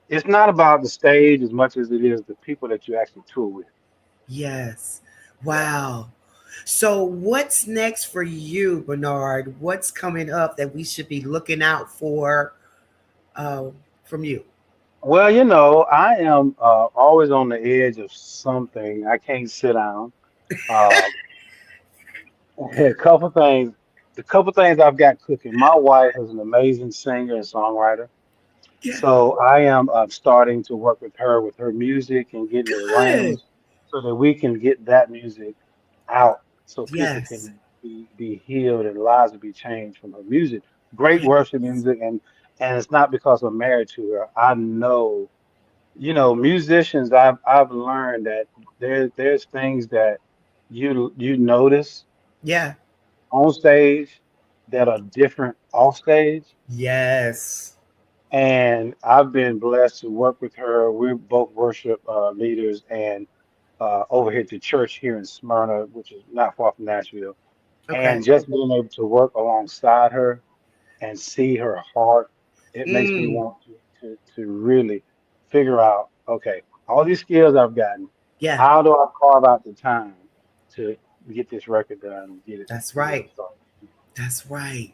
it's not about the stage as much as it is the people that you actually tour with. Yes. Yeah. Wow. So, what's next for you, Bernard? What's coming up that we should be looking out for uh, from you? Well, I am always on the edge of something. I can't sit down. Uh, a couple things. The couple things I've got cooking. My wife is an amazing singer and songwriter. Yeah. So I am starting to work with her music and getting it Good. arranged so that we can get that music out so people Yes. can be healed and lives will be changed from her music. Great worship Yes. music, and it's not because I'm married to her. I know, musicians, I've learned that there's things that you notice Yeah. on stage that are different off stage. Yes. And I've been blessed to work with her. We're both worship leaders and over here at the church here in Smyrna, which is not far from Nashville. Okay. And just being able to work alongside her and see her heart, it makes me Mm. want to really figure out, okay, all these skills I've gotten, Yeah. how do I carve out the time to get this record done and That's get it right. started? That's right.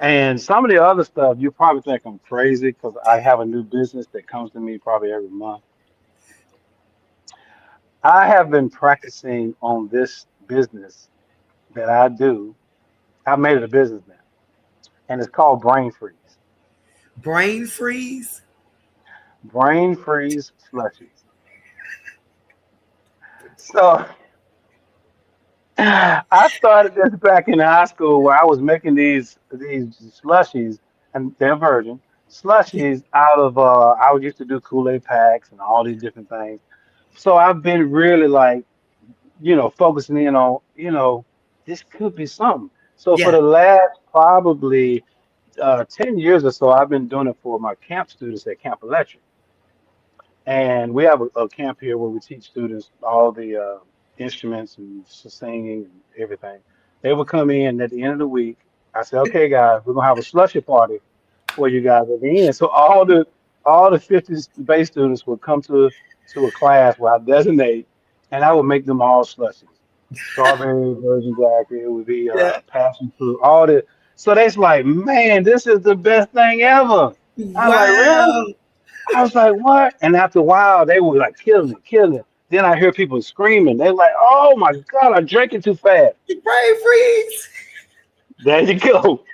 And some of the other stuff, you probably think I'm crazy because I have a new business that comes to me probably every month. I have been practicing on this business that I do. I made it a business now, and it's called Brain Freeze. Brain freeze. Brain Freeze slushies. So I started this back in high school where I was making these slushies, and they're virgin Yeah. slushies out of I would used to do Kool-Aid packs and all these different things. So I've been really like, focusing in on, this could be something. So for Yeah. the last probably 10 years or so, I've been doing it for my camp students at Camp Electric. And we have a camp here where we teach students all the instruments and singing and everything. They would come in at the end of the week. I said, okay, guys, we're gonna have a slushy party for you guys at the end. So all the 50 base students would come to a class where I designate, and I would make them all slushies. Strawberry, virgin jacket, it would be Yeah. passion fruit, all the. So they's like, man, this is the best thing ever. I was like, really? Wow. I was like, what? And after a while, they were like, killing it, killing it. Then I hear people screaming. They're like, oh my God, I'm drinking too fast. Brain freeze. There you go.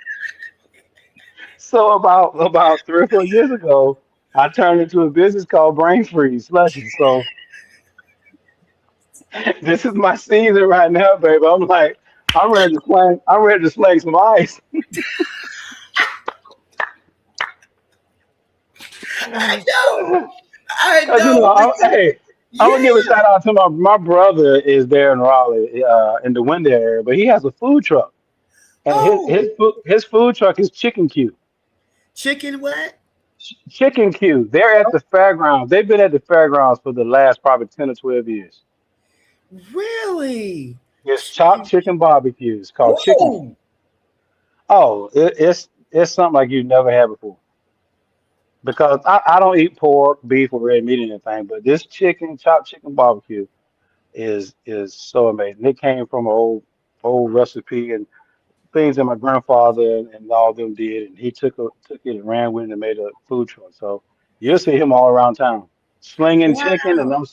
So about 3 or 4 years ago, I turned into a business called Brain Freeze Slushy. So this is my season right now, baby. I'm like, I'm ready to slang some ice. I know. I Cause know. hey, I'm Yeah. gonna give a shout out to my brother is there in Raleigh, in the Windy area, but he has a food truck. And Oh, his food truck is Chicken Q. chicken what? Chicken Q. They're at the fairgrounds. They've been at the fairgrounds for the last probably 10 or 12 years. Really? It's chopped Chicken. chicken barbecue. It's called Chicken Q. Oh, Oh, it's something like you've never had before. Because I don't eat pork, beef, or red meat or anything, but this chopped chicken barbecue is so amazing. It came from an old recipe and things that my grandfather and all of them did, and he took it and ran with it and made a food truck. So you'll see him all around town, slinging chicken, and wow.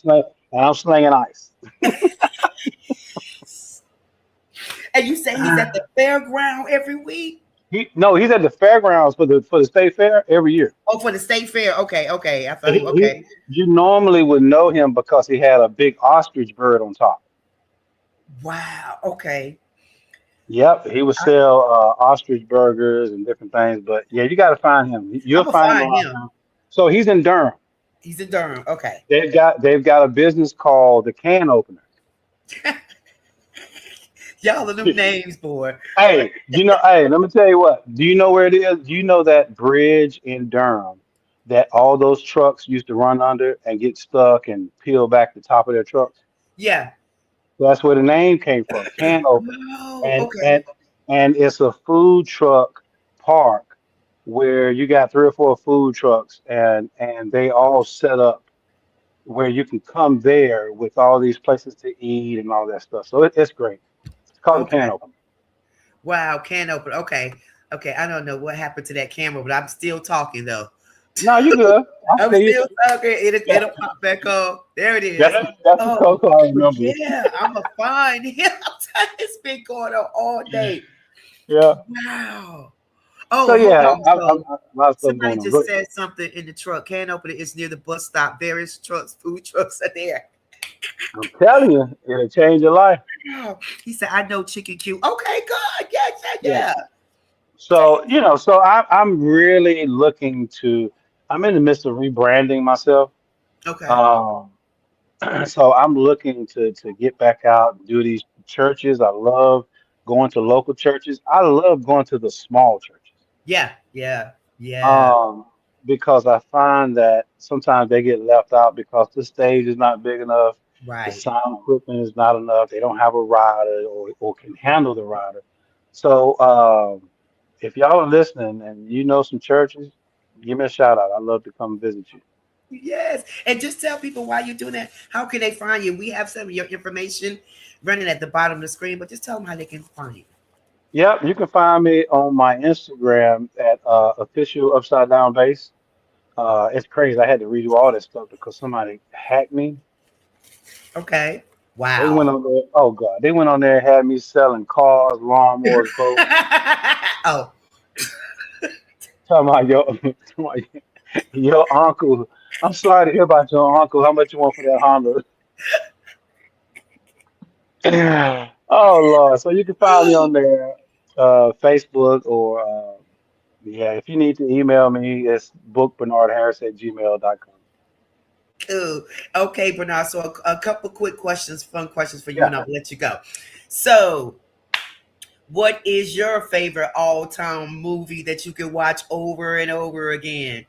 I'm slinging ice. And you say he's at the fairground every week? He's at the fairgrounds for the state fair every year. Oh, for the state fair. Okay, okay. I thought He, he. he Okay. you normally would know him because he had a big ostrich bird on top. Wow. Okay. Yep, he would sell ostrich burgers and different things. But yeah, you got to find him. You'll I'm gonna find him find around him. town. So he's in Durham. He's in Durham. Okay. They've got a business called the Can Opener. Y'all are them names, boy. Hey, let me tell you what. Do you know where it is? Do you know that bridge in Durham that all those trucks used to run under and get stuck and peel back the top of their trucks? Yeah. That's where the name came from, Can Opener. Oh, And okay. and and it's a food truck park where you got three or four food trucks and they all set up where you can come there with all these places to eat and all that stuff. So it's great. It's called the Can Okay. Opener. Wow. Can open. Okay. Okay. I don't know what happened to that camera, but I'm still talking though. No, you good. I I'm see you. still talking. It'll pop back up. There it is. That's the Oh, Coco I remember. yeah. I'm gonna find him. It's been going on all day. Yeah. Wow. So Oh, hold yeah, on. I'm So a lot of stuff somebody going on. just Look, said something in the truck. Can open it. It's near the bus stop. Various trucks, food trucks are there. I'm telling you, it'll change your life. Wow. He said, I know Chicken Q. Okay, good. Yeah, yeah, Yeah. yeah. So I'm really looking to. I'm in the midst of rebranding myself. Okay. Um, so I'm looking to get back out and do these churches. I love going to local churches. I love going to the small churches. Yeah, yeah, yeah. Um, because I find that sometimes they get left out because the stage is not big enough, the Right. sound equipment is not enough, they don't have a rider or can handle the rider. So if y'all are listening and you know some churches, give me a shout out. I'd love to come visit you. Yes. And just tell people why you're doing that. How can they find you? We have some of your information running at the bottom of the screen, but just tell them how they can find you. Yep, you can find me on my Instagram at official upside down bass. It's crazy. I had to redo all this stuff because somebody hacked me. Okay. They went Wow. on there. Oh God, they went on there and had me selling cars, lawnmowers, boats. Oh, Talking about talking about your uncle. I'm sorry to hear about your uncle. How much you want for that Honda? Oh Lord. So you can find me on there, Facebook or yeah. If you need to email me, it's bookbernardharris@gmail.com. cool. Okay, Bernard. So a couple quick questions, fun questions for you, Yeah, and I'll let you go. So, what is your favorite all-time movie that you can watch over and over again?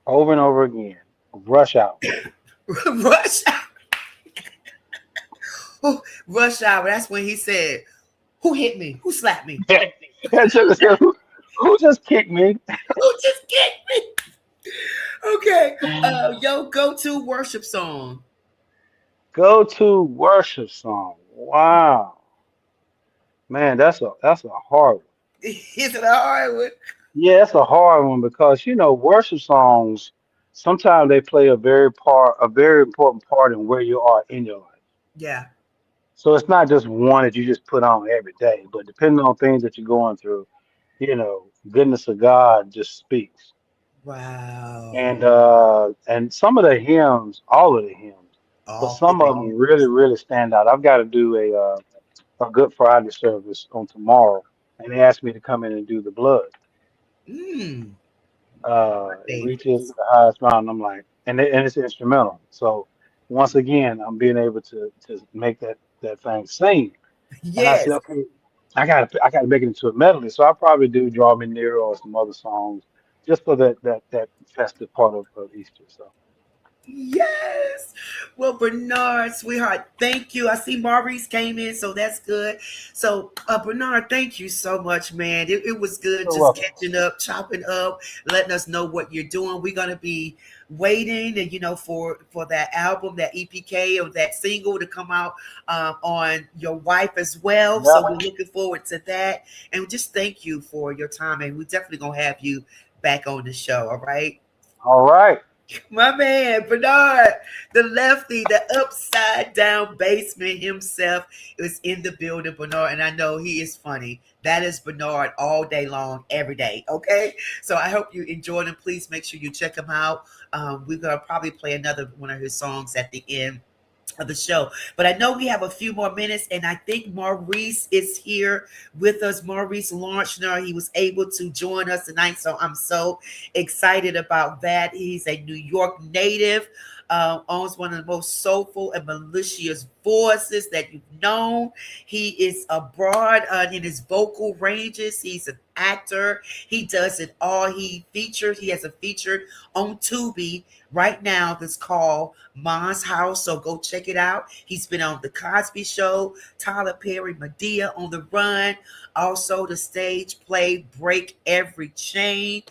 over and over again. Rush out. Rush Hour. Oh, Rush Hour. That's when he said, "Who hit me? Who slapped me? Who just kicked me? Who just kicked me?" Okay. Yo, go-to worship song. Go to worship song. Wow, man, that's a hard one. Is it a hard one? Yeah, it's a hard one because worship songs sometimes they play a very important part in where you are in your life. Yeah. So it's not just one that you just put on every day, but depending on things that you're going through, goodness of God just speaks. Wow. And some of the hymns, all of the hymns, but All of some the of them really, hymns. really stand out. I've got to do a Good Friday service on tomorrow, and they asked me to come in and do the blood. Mm, my It reaches favorites. the highest mountain. I'm like, and it's instrumental. So once again, I'm being able to make that thing sing. And I said, Yes. okay, I gotta make it into a medley. So I probably do Draw Me Near or some other songs just for that festive part of Easter. So Yes. Well, Bernard, sweetheart, thank you. I see Maurice came in, so that's good. So, Bernard, thank you so much, man. It was good you're just welcome. catching up, chopping up, letting us know what you're doing. We're gonna be waiting, and for that album, that EPK or that single to come out on your wife as well. So we're Yep. looking forward to that, and just thank you for your time. And we're definitely gonna have you back on the show. All right. All right. My man, Bernard, the lefty, the upside down basement himself is in the building, Bernard. And I know he is funny. That is Bernard all day long, every day. Okay. So I hope you enjoyed him. Please make sure you check him out. We're going to probably play another one of his songs at the end of the show. But I know we have a few more minutes, and I think Maurice is here with us. Maurice Launchner, he was able to join us tonight, so I'm so excited about that. He's a New York native, owns one of the most soulful and malicious voices that you've known. He is abroad in his vocal ranges. He's an actor. He does it all. He has a feature on Tubi right now that's called Ma's House. So go check it out. He's been on The Cosby Show, Tyler Perry, Medea on the Run, also the stage play Break Every Chain.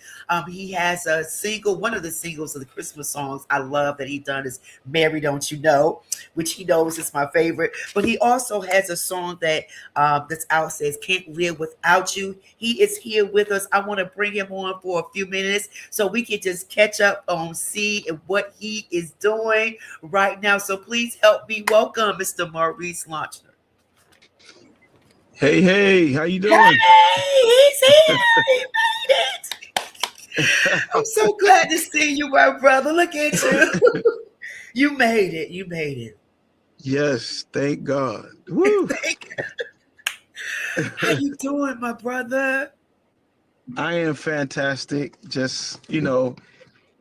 He has a single, one of the singles of the Christmas songs I love that he done is Mary Don't You Know, which he knows is my favorite. But he also has a song that that's out, says Can't Live Without You. He is here with us. I want to bring him on for a few minutes so we can just catch up on what he is doing right now. So please help me welcome Mr. Maurice Launchner. Hey, how you doing? Hey, he's here. He made it. I'm so glad to see you, my brother. Look at you. You made it. You made it. Yes, thank God. Woo. How you doing, my brother? I am fantastic. Just,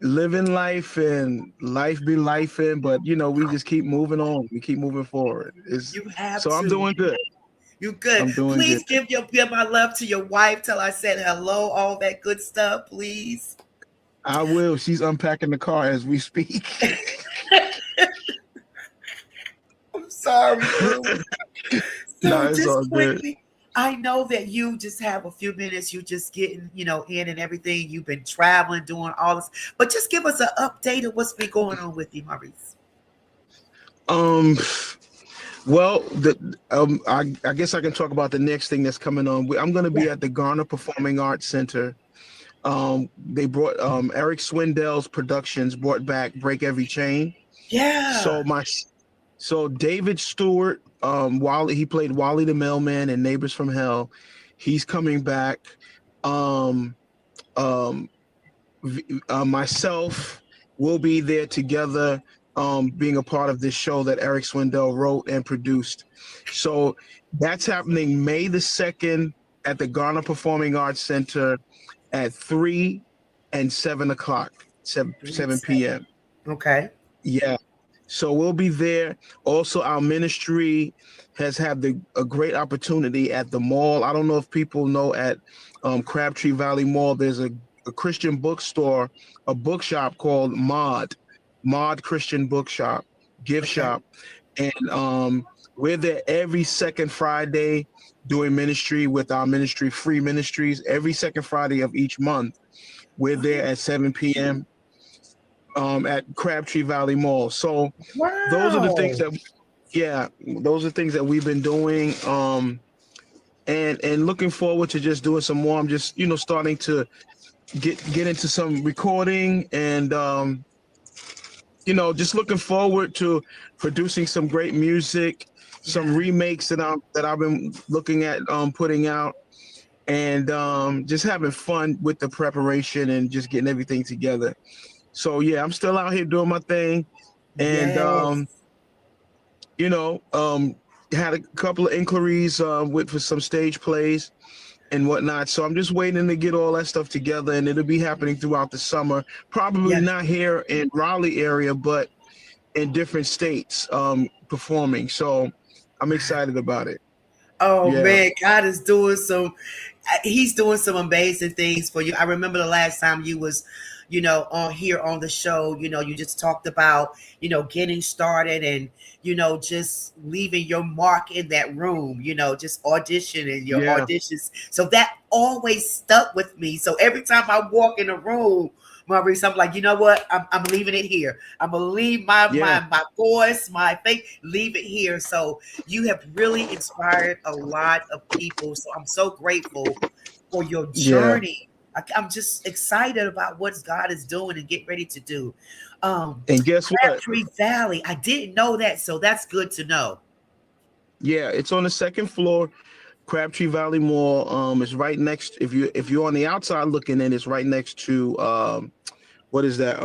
living life and life be lifing, but we just keep moving on. We keep moving forward. I'm doing good. You good. I'm doing please good. give my love to your wife. Tell her I said hello, all that good stuff, please. I will. She's unpacking the car as we speak. I'm sorry, boo. So No, it's all just quickly, good. I know that you just have a few minutes. You just getting, in and everything. You've been traveling, doing all this, but just give us an update of what's been going on with you, Maurice. Well, I guess I can talk about the next thing that's coming on. I'm going to be at the Garner Performing Arts Center. They brought Eric Swindell's Productions brought back Break Every Chain. Yeah. So David Stewart, he played Wally the Mailman in Neighbors from Hell. He's coming back. Myself will be there together, being a part of this show that Eric Swindell wrote and produced. So that's happening May the 2nd at the Garner Performing Arts Center at 3 and 7 o'clock, 7 p.m. Okay. Yeah. So we'll be there. Also, our ministry has had a great opportunity at the mall. I don't know if people know, at Crabtree Valley Mall, there's a Christian bookstore, a bookshop called Mod Christian Bookshop, gift shop. And we're there every second Friday doing ministry with our ministry, Free Ministries, every second Friday of each month. We're there at 7 p.m. At Crabtree Valley Mall. So those are the things that we've been doing. And looking forward to just doing some more. I'm just, starting to get into some recording and, just looking forward to producing some great music, some remakes that I've been looking at putting out, and just having fun with the preparation and just getting everything together. So yeah, I'm still out here doing my thing, and had a couple of inquiries for some stage plays and whatnot. So I'm just waiting to get all that stuff together, and it'll be happening throughout the summer. Probably not here in Raleigh area, but in different states performing. So I'm excited about it. Oh man, God is doing he's doing some amazing things for you. I remember the last time you was, on here on the show, you just talked about, getting started and, just leaving your mark in that room, just auditioning your auditions. So that always stuck with me. So every time I walk in a room, Maurice, I'm like, you know what? I'm leaving it here. I'm gonna leave my voice, my faith, leave it here. So you have really inspired a lot of people. So I'm so grateful for your journey. I'm just excited about what God is doing and get ready to do. And guess what? Crabtree Valley. I didn't know that, so that's good to know. Yeah, it's on the second floor. Crabtree Valley Mall. It's right next. If you're on the outside looking in, it's right next to what is that?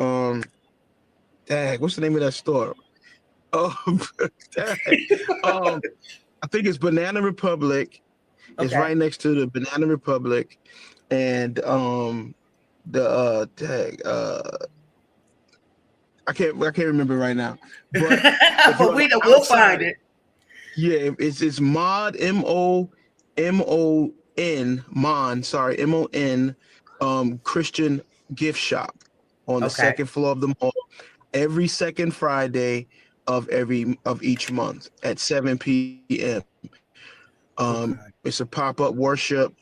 What's the name of that store? I think it's Banana Republic. It's right next to the Banana Republic, and I can't remember right now. But but we'll find it. Yeah, it's Mod MON Christian gift shop on the second floor of the mall every second Friday of each month at 7 p.m. It's a pop-up worship.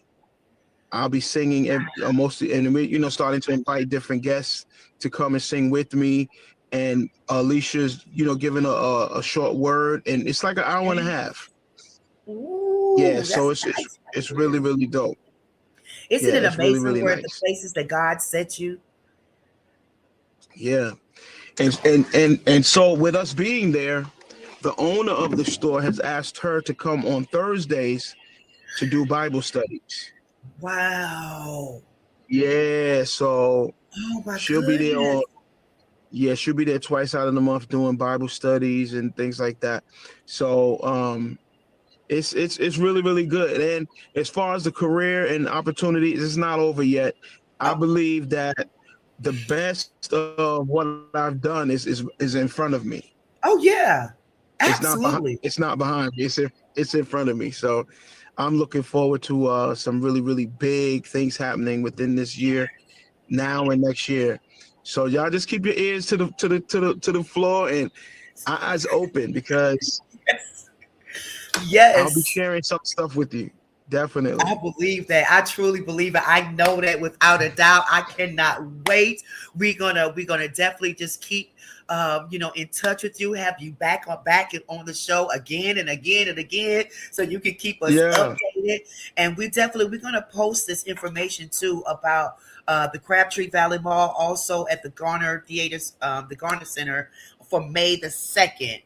I'll be singing mostly, and starting to invite different guests to come and sing with me. And Alicia's, giving a short word, and it's like an hour and a half. Ooh, yeah, so it's really, really dope. Isn't it amazing really, really where nice. the places that God set you? Yeah, and so with us being there, the owner of the store has asked her to come on Thursdays to do Bible studies. Wow. Yeah, so she'll be there she'll be there twice out of the month doing Bible studies and things like that. So it's really, really good. And as far as the career and opportunities, it's not over yet. I believe that the best of what I've done is in front of me. Oh yeah, absolutely. It's not behind me. It's in front of me. So I'm looking forward to some really, really big things happening within this year, now and next year. So y'all just keep your ears to the floor and eyes open, because yes, I'll be sharing some stuff with you. Definitely. I believe that. I truly believe it. I know that without a doubt. I cannot wait. We're gonna definitely just keep in touch with you, have you back on the show again and again and again, so you can keep us updated. And we're gonna post this information too about the Crabtree Valley Mall, also at the Garner Theaters, the Garner Center, for May the 2nd.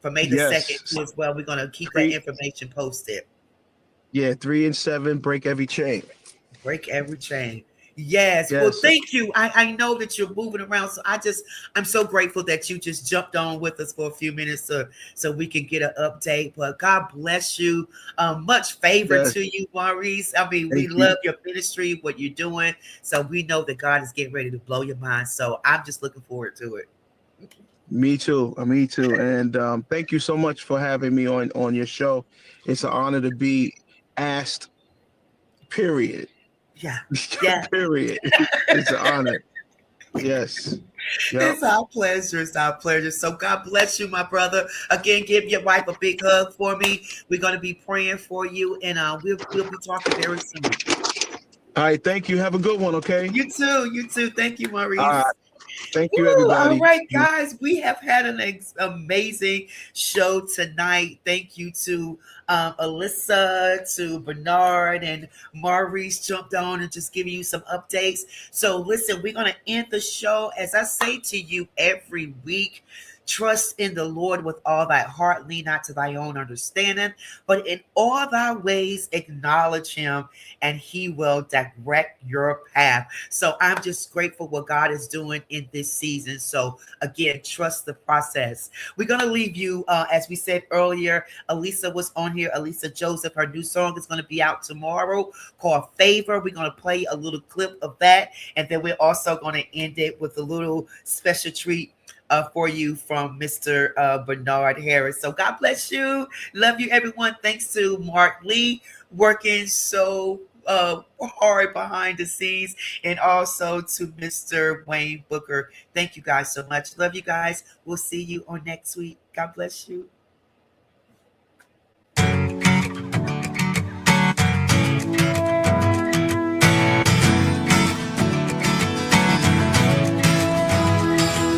For May the 2nd too as well. We're gonna keep that information posted. Yeah, 3 and 7, break every chain. Break every chain. Yes. Well, thank you. I know that you're moving around, so I'm so grateful that you just jumped on with us for a few minutes so we can get an update. But God bless you. Much favor to you, Maurice. I mean, we love your ministry, what you're doing. So we know that God is getting ready to blow your mind. So I'm just looking forward to it. Me too. And thank you so much for having me on your show. It's an honor to be asked, period. Yeah. Period. It's an honor. Yes. Yep. It's our pleasure. It's our pleasure. So God bless you, my brother. Again, give your wife a big hug for me. We're going to be praying for you, and we'll be talking very soon. All right. Thank you. Have a good one. Okay. You too. Thank you, Maurice. All right. Thank you, everybody. All right, guys, we have had an amazing show tonight. Thank you to Alyssa, to Bernard, and Maurice jumped on and just giving you some updates. So listen, we're going to end the show. As I say to you every week, trust in the Lord with all thy heart, lean not to thy own understanding, but in all thy ways acknowledge him, and he will direct your path. So I'm just grateful what God is doing in this season. So again, trust the process. We're going to leave you, as we said earlier, Elisa was on here, Elisa Joseph. Her new song is going to be out tomorrow called Favor. We're going to play a little clip of that, and then we're also going to end it with a little special treat for you from Mr. Bernard Harris. So God bless you. Love you, everyone. Thanks to Mark Lee working so hard behind the scenes, and also to Mr. Wayne Booker. Thank you guys so much. Love you guys. We'll see you on next week. God bless you.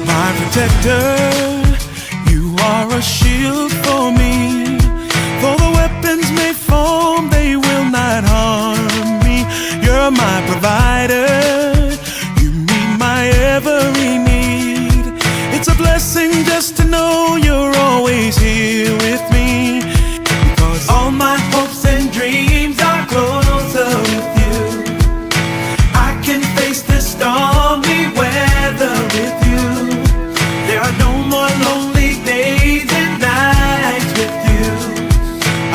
My protector, you are a shield for me. Though the weapons may form, they will not harm me. You're my provider. You meet my every need. It's a blessing just to know you're always here with me. Because all my hopes and dreams are closer with you. I can face the stormy weather with you. There are no more lonely days and nights with you.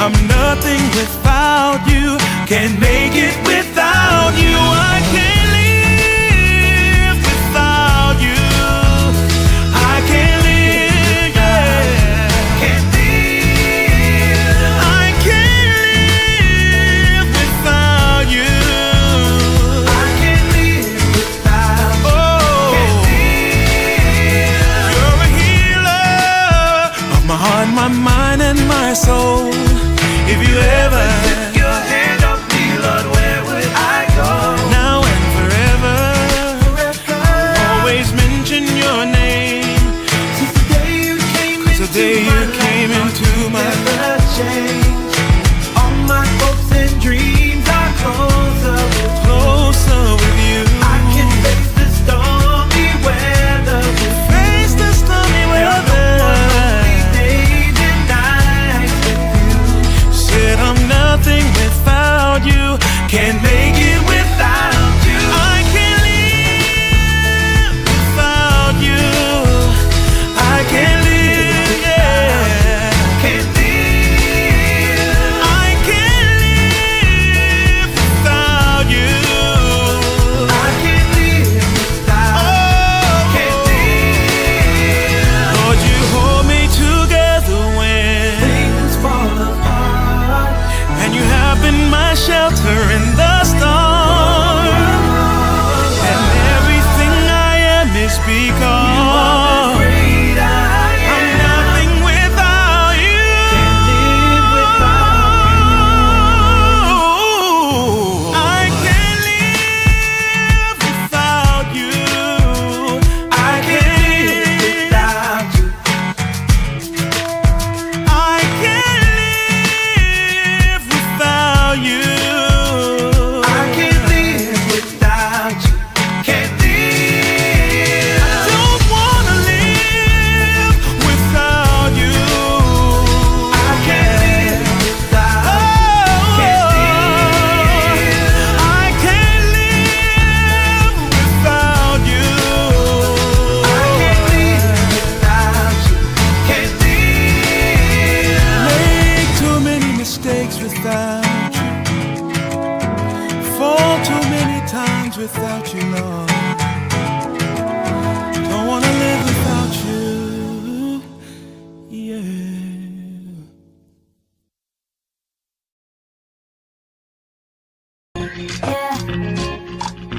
I'm nothing without you, can't make it without you. I can't live without you. I can't live, yeah. Can't live. I can't live without you. I can't live without you. Oh, can't live. You're a healer of my heart, my mind, and my soul. If you ever took your hand off me, Lord, where would I go? Now and forever, always mention your name. Since the day you came into my life, change. All my hopes and dreams are closer with you. I can face the stormy weather. Face the stormy weather. Days and nights with you. Said I'm nothing without you. Can't make it without you. I can't live without you. I can't live, yeah. Can't live. I can't live without you. I can't live without. Can't live. Lord, you hold me together when things fall apart, and you have been my shelter in the storm. And everything I am is because I'm nothing without you. Can't live without you. I can't live without you. I can't live without you. I can't live without you. I can't live without you. Can't live. I don't wanna live without you. I can't live without. Can't live. I can't live without you. I can't live without you. Can't live. Make too many mistakes without you. Fall too many times without you, Lord. Don't wanna live without you. Yeah.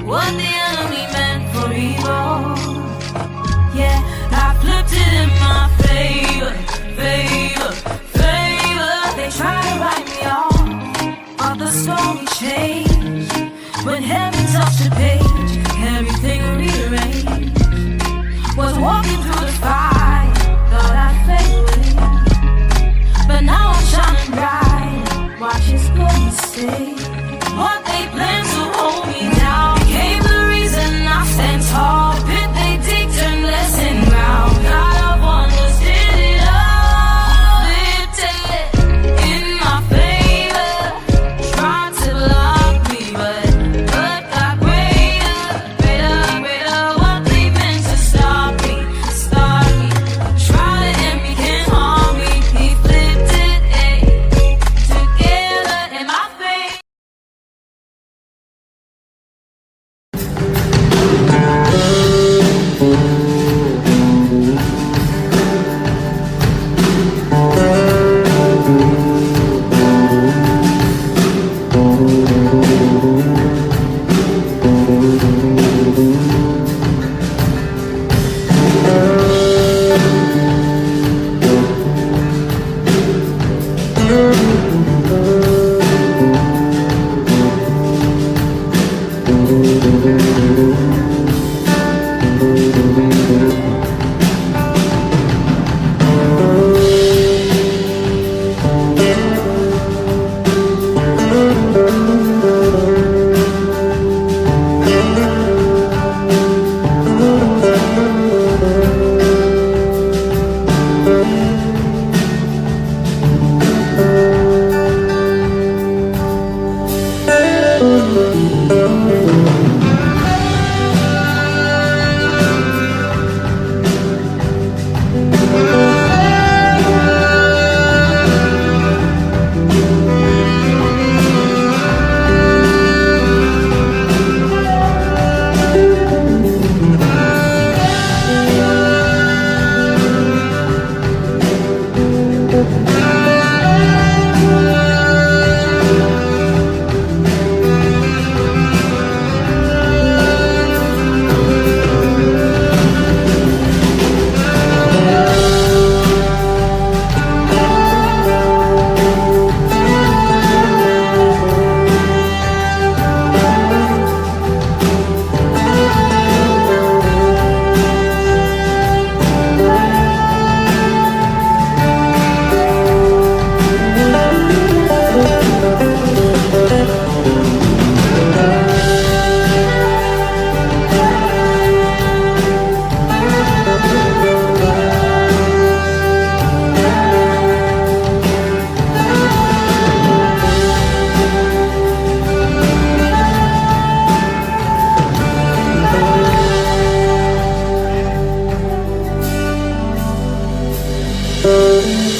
What the enemy meant for evil, yeah, I flipped it in my favor, favor, favor. They try to write me off, but the story changed when heaven touched the page. Every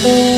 Thank